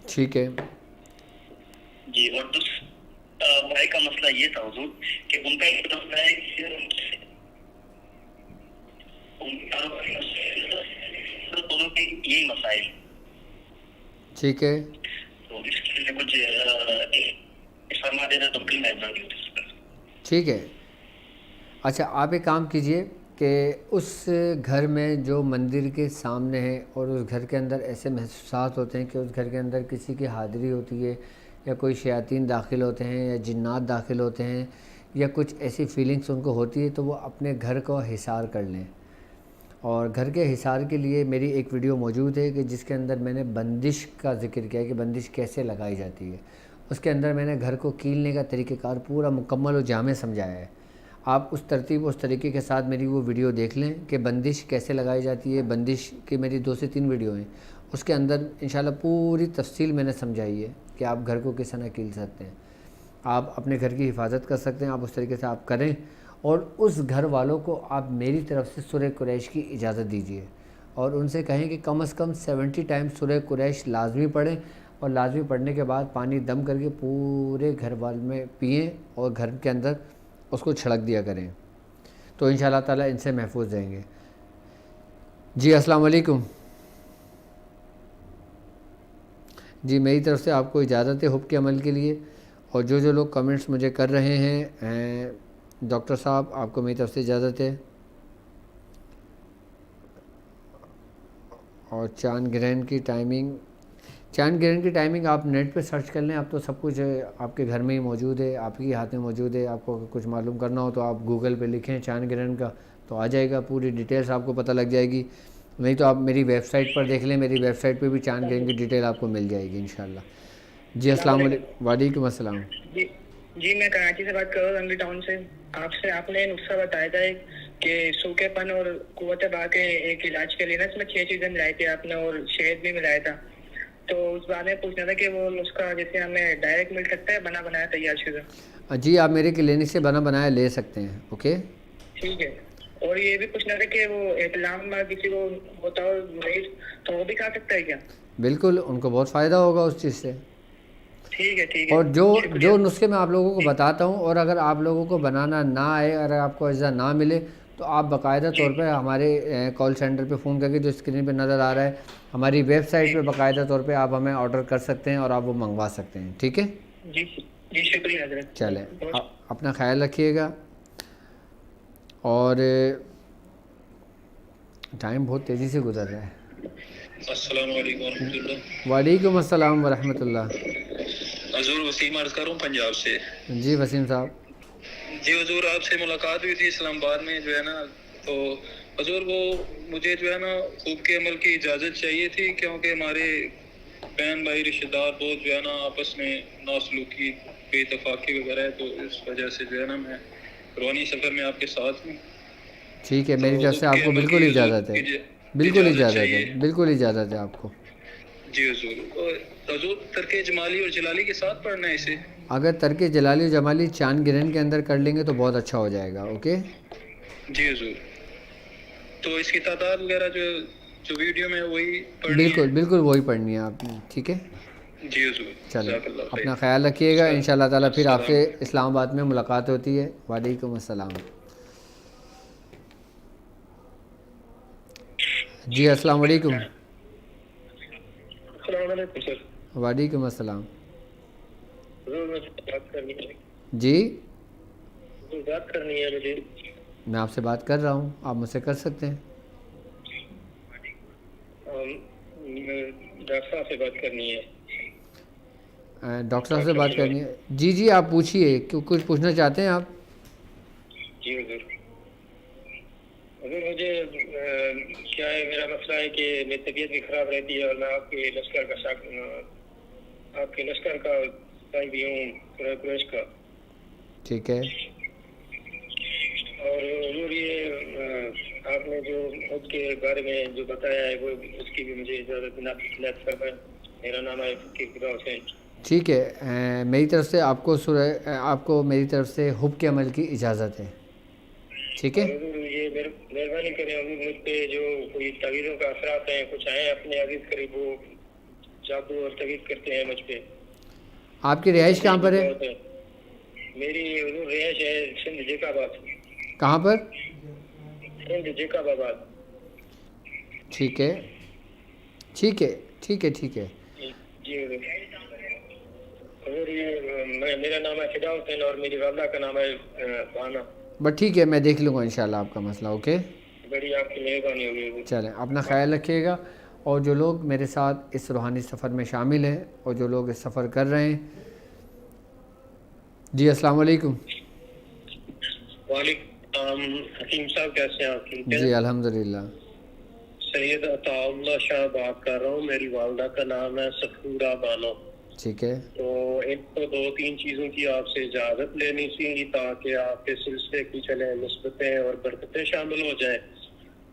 ٹھیک ہے. جی، اور دوسرا بھائی کا مسئلہ یہ تھا حضور کہ ان کا ایک مسئلہ ہے کہ دونوں کے یہی مسائل. ٹھیک ہے. تو اس کے لیے کچھ فرما دینا تو بڑی مہربانی ہوتی. ٹھیک ہے. اچھا، آپ ایک کام کیجئے کہ اس گھر میں جو مندر کے سامنے ہے اور اس گھر کے اندر ایسے محسوسات ہوتے ہیں کہ اس گھر کے اندر کسی کی حاضری ہوتی ہے، یا کوئی شیاطین داخل ہوتے ہیں، یا جنات داخل ہوتے ہیں، یا کچھ ایسی فیلنگس ان کو ہوتی ہے، تو وہ اپنے گھر کو حصار کر لیں. اور گھر کے حصار کے لیے میری ایک ویڈیو موجود ہے کہ جس کے اندر میں نے بندش کا ذکر کیا کہ بندش کیسے لگائی جاتی ہے. اس کے اندر میں نے گھر کو کیلنے کا طریقہ کار پورا مکمل و جامع سمجھایا ہے. آپ اس ترتیب اس طریقے کے ساتھ میری وہ ویڈیو دیکھ لیں کہ بندش کیسے لگائی جاتی ہے. بندش کی میری 2 سے 3 ویڈیو ہیں, اس کے اندر انشاءاللہ پوری تفصیل میں نے سمجھائی ہے کہ آپ گھر کو کس طرح کیل سکتے ہیں, آپ اپنے گھر کی حفاظت کر سکتے ہیں. آپ اس طریقے سے آپ کریں, اور اس گھر والوں کو آپ میری طرف سے سورہ قریش کی اجازت دیجیے, اور ان سے کہیں کہ کم از کم 70 ٹائم سورہ قریش لازمی پڑھیں, اور لازمی پڑھنے کے بعد پانی دم کر کے پورے گھر والوں میں پئیں اور گھر کے اندر اس کو چھڑک دیا کریں, تو انشاءاللہ تعالیٰ ان سے محفوظ رہیں گے. جی السلام علیکم. جی میری طرف سے آپ کو اجازت ہے حب کے عمل کے لیے, اور جو لوگ کمنٹس مجھے کر رہے ہیں, ڈاکٹر صاحب آپ کو میری طرف سے اجازت ہے. اور چاند گرہن کی ٹائمنگ آپ نیٹ پہ سرچ کر لیں, اب تو سب کچھ آپ کے گھر میں ہی موجود ہے, آپ کے ہاتھ میں موجود ہے. آپ کو اگر کچھ معلوم کرنا ہو تو آپ گوگل پہ لکھیں چاند گرہن کا, تو آ جائے گا, پوری ڈیٹیلز آپ کو پتہ لگ جائے گی. نہیں تو آپ میری ویب سائٹ پر دیکھ لیں, میری ویب سائٹ پہ بھی چاند گرہن کی ڈیٹیل آپ کو مل جائے گی انشاءاللہ. جی السلام علیکم. وعلیکم السلام. جی میں کراچی سے بات کر رہا ہوں, رنگلی ٹاؤن سے. آپ نے نسخہ بتایا تھا کہ سوکھے پن اور قوت باہ کے ایک علاج کے لیے نا اس میں 6 چیزیں ملائی تھی آپ نے, اور شہد بھی ملایا تھا. تو اس بارے میں پوچھنا تھا کہ وہ نسخہ جیسے ہمیں ڈائریکٹ مل سکتا ہے بنا بنایا تیار شدہ؟ جی آپ میرے کلینک سے بنا بنایا لے سکتے ہیں. اوکے ٹھیک ہے. اور یہ بھی پوچھنا تھا کہ وہ احتلام کسی کو ہوتا ہو مریض, تو وہ بھی کھا سکتا ہے کیا؟ بالکل, ان کو بہت فائدہ ہوگا اس چیز سے. ٹھیک ہے. اور جو نسخے میں آپ لوگوں کو بتاتا ہوں, اور اگر آپ لوگوں کو بنانا نہ آئے, اگر آپ کو اجزا نہ ملے, تو آپ باقاعدہ طور پہ ہمارے کال سینٹر پہ فون کر کے, جو اسکرین پہ نظر آ رہا ہے, ہماری ویب سائٹ پہ باقاعدہ طور پہ آپ ہمیں آرڈر کر سکتے ہیں اور آپ وہ منگوا سکتے ہیں. ٹھیک ہے جی شکریہ حضرت. چلیں, اپنا خیال رکھیے گا. اور ٹائم بہت تیزی سے گزر رہا ہے. السلام علیکم ورحمۃ اللہ. وعلیکم السلام ورحمۃ اللہ. حضور وسیم عرض کر رہا ہوں پنجاب سے. جی وسیم صاحب. جی حضور آپ سے ملاقات ہوئی تھی اسلام آباد میں جو ہے نا, تو حضور وہ مجھے جو ہے نا خوب کے عمل کی اجازت چاہیے تھی, کیونکہ ہمارے بہن بھائی رشتہ دار بہت جو ہے نا آپس میں ناسلوکی بے اتفاقی وغیرہ ہے, تو اس وجہ سے جو ہے نا میں روحانی سفر میں آپ کے ساتھ ہوں. ٹھیک ہے, میری طرف سے آپ کو بالکل اجازت ہے, بالکل اجازت ہے آپ کو. جی حضور. حضور ترک جمالی اور جلالی کے ساتھ پڑھنا ہے اسے؟ اگر ترک جلالی اور جمالی چاند گرہن کے اندر کر لیں گے تو بہت اچھا ہو جائے گا. اوکے جی حضور. تو اس کی تعداد وغیرہ جو ویڈیو میں وہی پڑھنی ہے؟ بالکل وہی پڑھنی ہے آپ نے. ٹھیک ہے جی حضور. چلیں اپنا خیال رکھیے گا. انشاءاللہ تعالیٰ پھر آپ سے اسلام آباد میں ملاقات ہوتی ہے. وعلیکم السلام. جی السلام علیکم. السلام علیکم سر. وعلیکم السلام. بات کرنی ہے. جی بات کرنی ہے مجھے. میں آپ سے بات کر رہا ہوں, آپ مجھ سے کر سکتے ہیں. ڈاکٹر صاحب سے بات کرنی ہے. ڈاکٹر صاحب سے بات کرنی ہے. جی آپ پوچھیے, کچھ پوچھنا چاہتے ہیں آپ؟ جی حضور. مجھے کیا ہے, میرا مسئلہ ہے کہ میری طبیعت بھی خراب رہتی ہے, اور میں آپ کے لشکر کا سائی بھی ہوں, قریش کا. ٹھیک ہے. اور حضور یہ آپ نے جو خود کے بارے میں جو بتایا ہے وہ اس کی بھی مجھے اجازت نصیحت فرمائیں. میرا نام ہے فقیر حسین. ٹھیک ہے, میری طرف سے آپ کو میری طرف سے حب کے عمل کی اجازت ہے. ٹھیک ہے. یہ مہربانی کریں حضور, مجھ پہ جو کوئی تعویذوں کا اثرات ہیں, کچھ ہیں اپنے عزیز قریب وہ جادو اور تعویذ کرتے ہیں مجھ پہ. آپ کی رہائش کہاں پر ہے؟ میری حضور رہائش ہے سندھ جیکاب آباد. کہاں پر؟ سندھ جیکاب آباد. ٹھیک ہے. جی حضور یہ میرا نام ہے فدا حسین اور میری والدہ کا نام ہے بانا. بس ٹھیک ہے, میں دیکھ لوں گا انشاءاللہ آپ کا مسئلہ. اوکے بڑی آپ کی مہربانی ہوگی. چلیں اپنا خیال رکھیے گا. اور جو لوگ میرے ساتھ اس روحانی سفر میں شامل ہیں اور جو لوگ اس سفر کر رہے ہیں. جی السلام علیکم. وعلیکم السلام. حکیم صاحب کیسے ہیں آپ؟ جی الحمدللہ. سید عطا اللہ شاہ بات کر رہا ہوں, میری والدہ کا نام ہے سفورہ بانو. ٹھیک ہے. تو ایک تو 2-3 چیزوں کی آپ سے اجازت لینی تھی تاکہ آپ کے سلسلے کی چلیں نسبتیں اور برکتیں شامل ہو جائیں.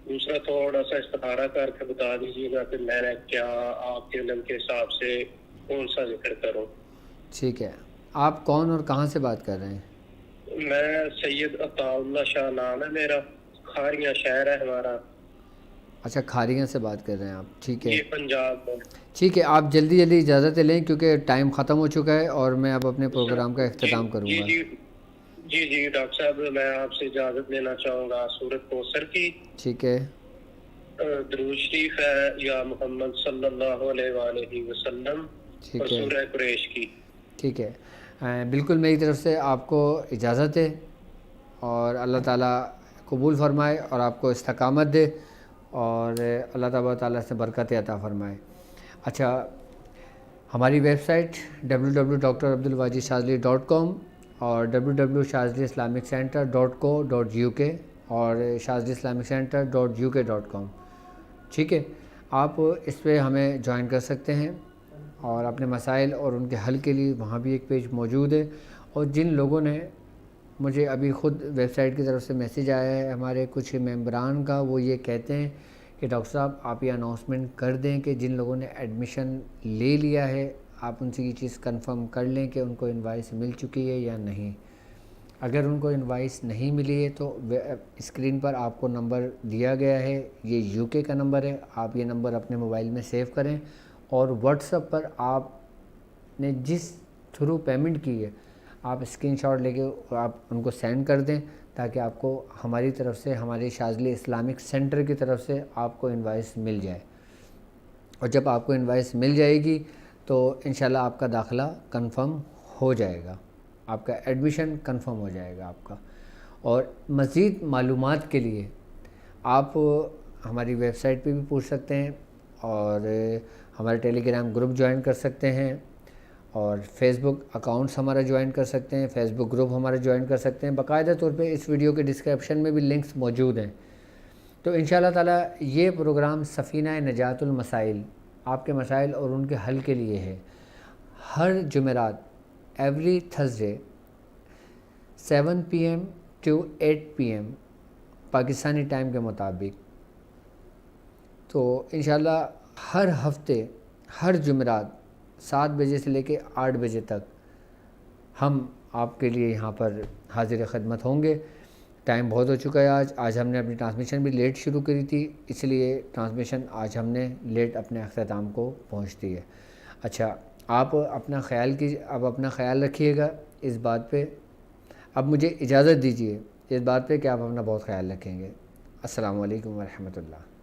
دوسرا تھوڑا سا استخارہ کر کے بتا دیجیے گا کہ میں نے کیا آپ کے علم کے حساب سے کون سا ذکر کروں. ٹھیک ہے. آپ کون اور کہاں سے بات کر رہے ہیں؟ میں سید عطا اللہ شاہ نام ہے میرا، کھاریاں شہر ہے ہمارا. اچھا کھاریاں سے بات کر رہے ہیں آپ. ٹھیک ہے. یہ پنجاب میں. ٹھیک ہے. آپ جلدی جلدی اجازت لیں کیونکہ ٹائم ختم ہو چکا ہے اور میں اب اپنے پروگرام کا اختتام کروں گا. جی ڈاکٹر صاحب میں آپ سے اجازت لینا چاہوں گا سورۃ کوثر کی. ٹھیک ہے. درود شریف ہے یا محمد صلی اللہ علیہ وآلہ وسلم اور سورہ قریش کی. ٹھیک ہے. بالکل میری طرف سے آپ کو اجازت ہے اور اللہ تعالیٰ قبول فرمائے اور آپ کو استقامت دے اور اللہ تبارک تعالیٰ سے برکت عطا فرمائے. اچھا ہماری ویب سائٹ www.drabdulwajidshazali.com اور www.shazaliislamiccentre.co.uk اور shazaliislamiccenter.uk.com. ٹھیک ہے. آپ اس پہ ہمیں جوائن کر سکتے ہیں اور اپنے مسائل اور ان کے حل کے لیے وہاں بھی ایک پیج موجود ہے. اور جن لوگوں نے مجھے ابھی خود ویب سائٹ کی طرف سے میسیج آیا ہے ہمارے کچھ ممبران کا، وہ یہ کہتے ہیں کہ ڈاکٹر صاحب آپ یہ اناؤنسمنٹ کر دیں کہ جن لوگوں نے ایڈمیشن لے لیا ہے آپ ان سے یہ چیز کنفرم کر لیں کہ ان کو انوائس مل چکی ہے یا نہیں. اگر ان کو انوائس نہیں ملی ہے تو اسکرین پر آپ کو نمبر دیا گیا ہے، یہ UK کا نمبر ہے. آپ یہ نمبر اپنے موبائل میں سیو کریں اور واٹس ایپ پر آپ نے جس تھرو پیمنٹ کی ہے آپ اسکرین شاٹ لے کے آپ ان کو سینڈ کر دیں تاکہ آپ کو ہماری طرف سے، ہمارے شاذلی اسلامک سینٹر کی طرف سے آپ کو انوائس مل جائے. اور جب آپ کو انوائس مل جائے گی تو انشاءاللہ آپ کا داخلہ کنفرم ہو جائے گا، آپ کا ایڈمیشن کنفرم ہو جائے گا آپ کا. اور مزید معلومات کے لیے آپ ہماری ویب سائٹ پہ بھی پوچھ سکتے ہیں اور ہمارے ٹیلی گرام گروپ جوائن کر سکتے ہیں اور فیس بک اکاؤنٹس ہمارا جوائن کر سکتے ہیں، فیس بک گروپ ہمارا جوائن کر سکتے ہیں. باقاعدہ طور پہ اس ویڈیو کے ڈسکرپشن میں بھی لنکس موجود ہیں. تو انشاءاللہ تعالیٰ یہ پروگرام سفینہ نجات المسائل آپ کے مسائل اور ان کے حل کے لیے ہے. ہر جمعرات every Thursday 7 PM to 8 PM Pakistani time کے مطابق. تو انشاءاللہ ہر ہفتے ہر جمعرات 7 بجے سے لے کے 8 بجے تک ہم آپ کے لیے یہاں پر حاضر خدمت ہوں گے. ٹائم بہت ہو چکا ہے. آج ہم نے اپنی ٹرانسمیشن بھی لیٹ شروع کری تھی، اس لیے ٹرانسمیشن آج ہم نے لیٹ اپنے اختتام کو پہنچتی ہے. اچھا آپ اپنا خیال رکھیے گا اس بات پہ. اب مجھے اجازت دیجیے اس بات پہ کہ آپ اپنا بہت خیال رکھیں گے. السلام علیکم ورحمۃ اللہ.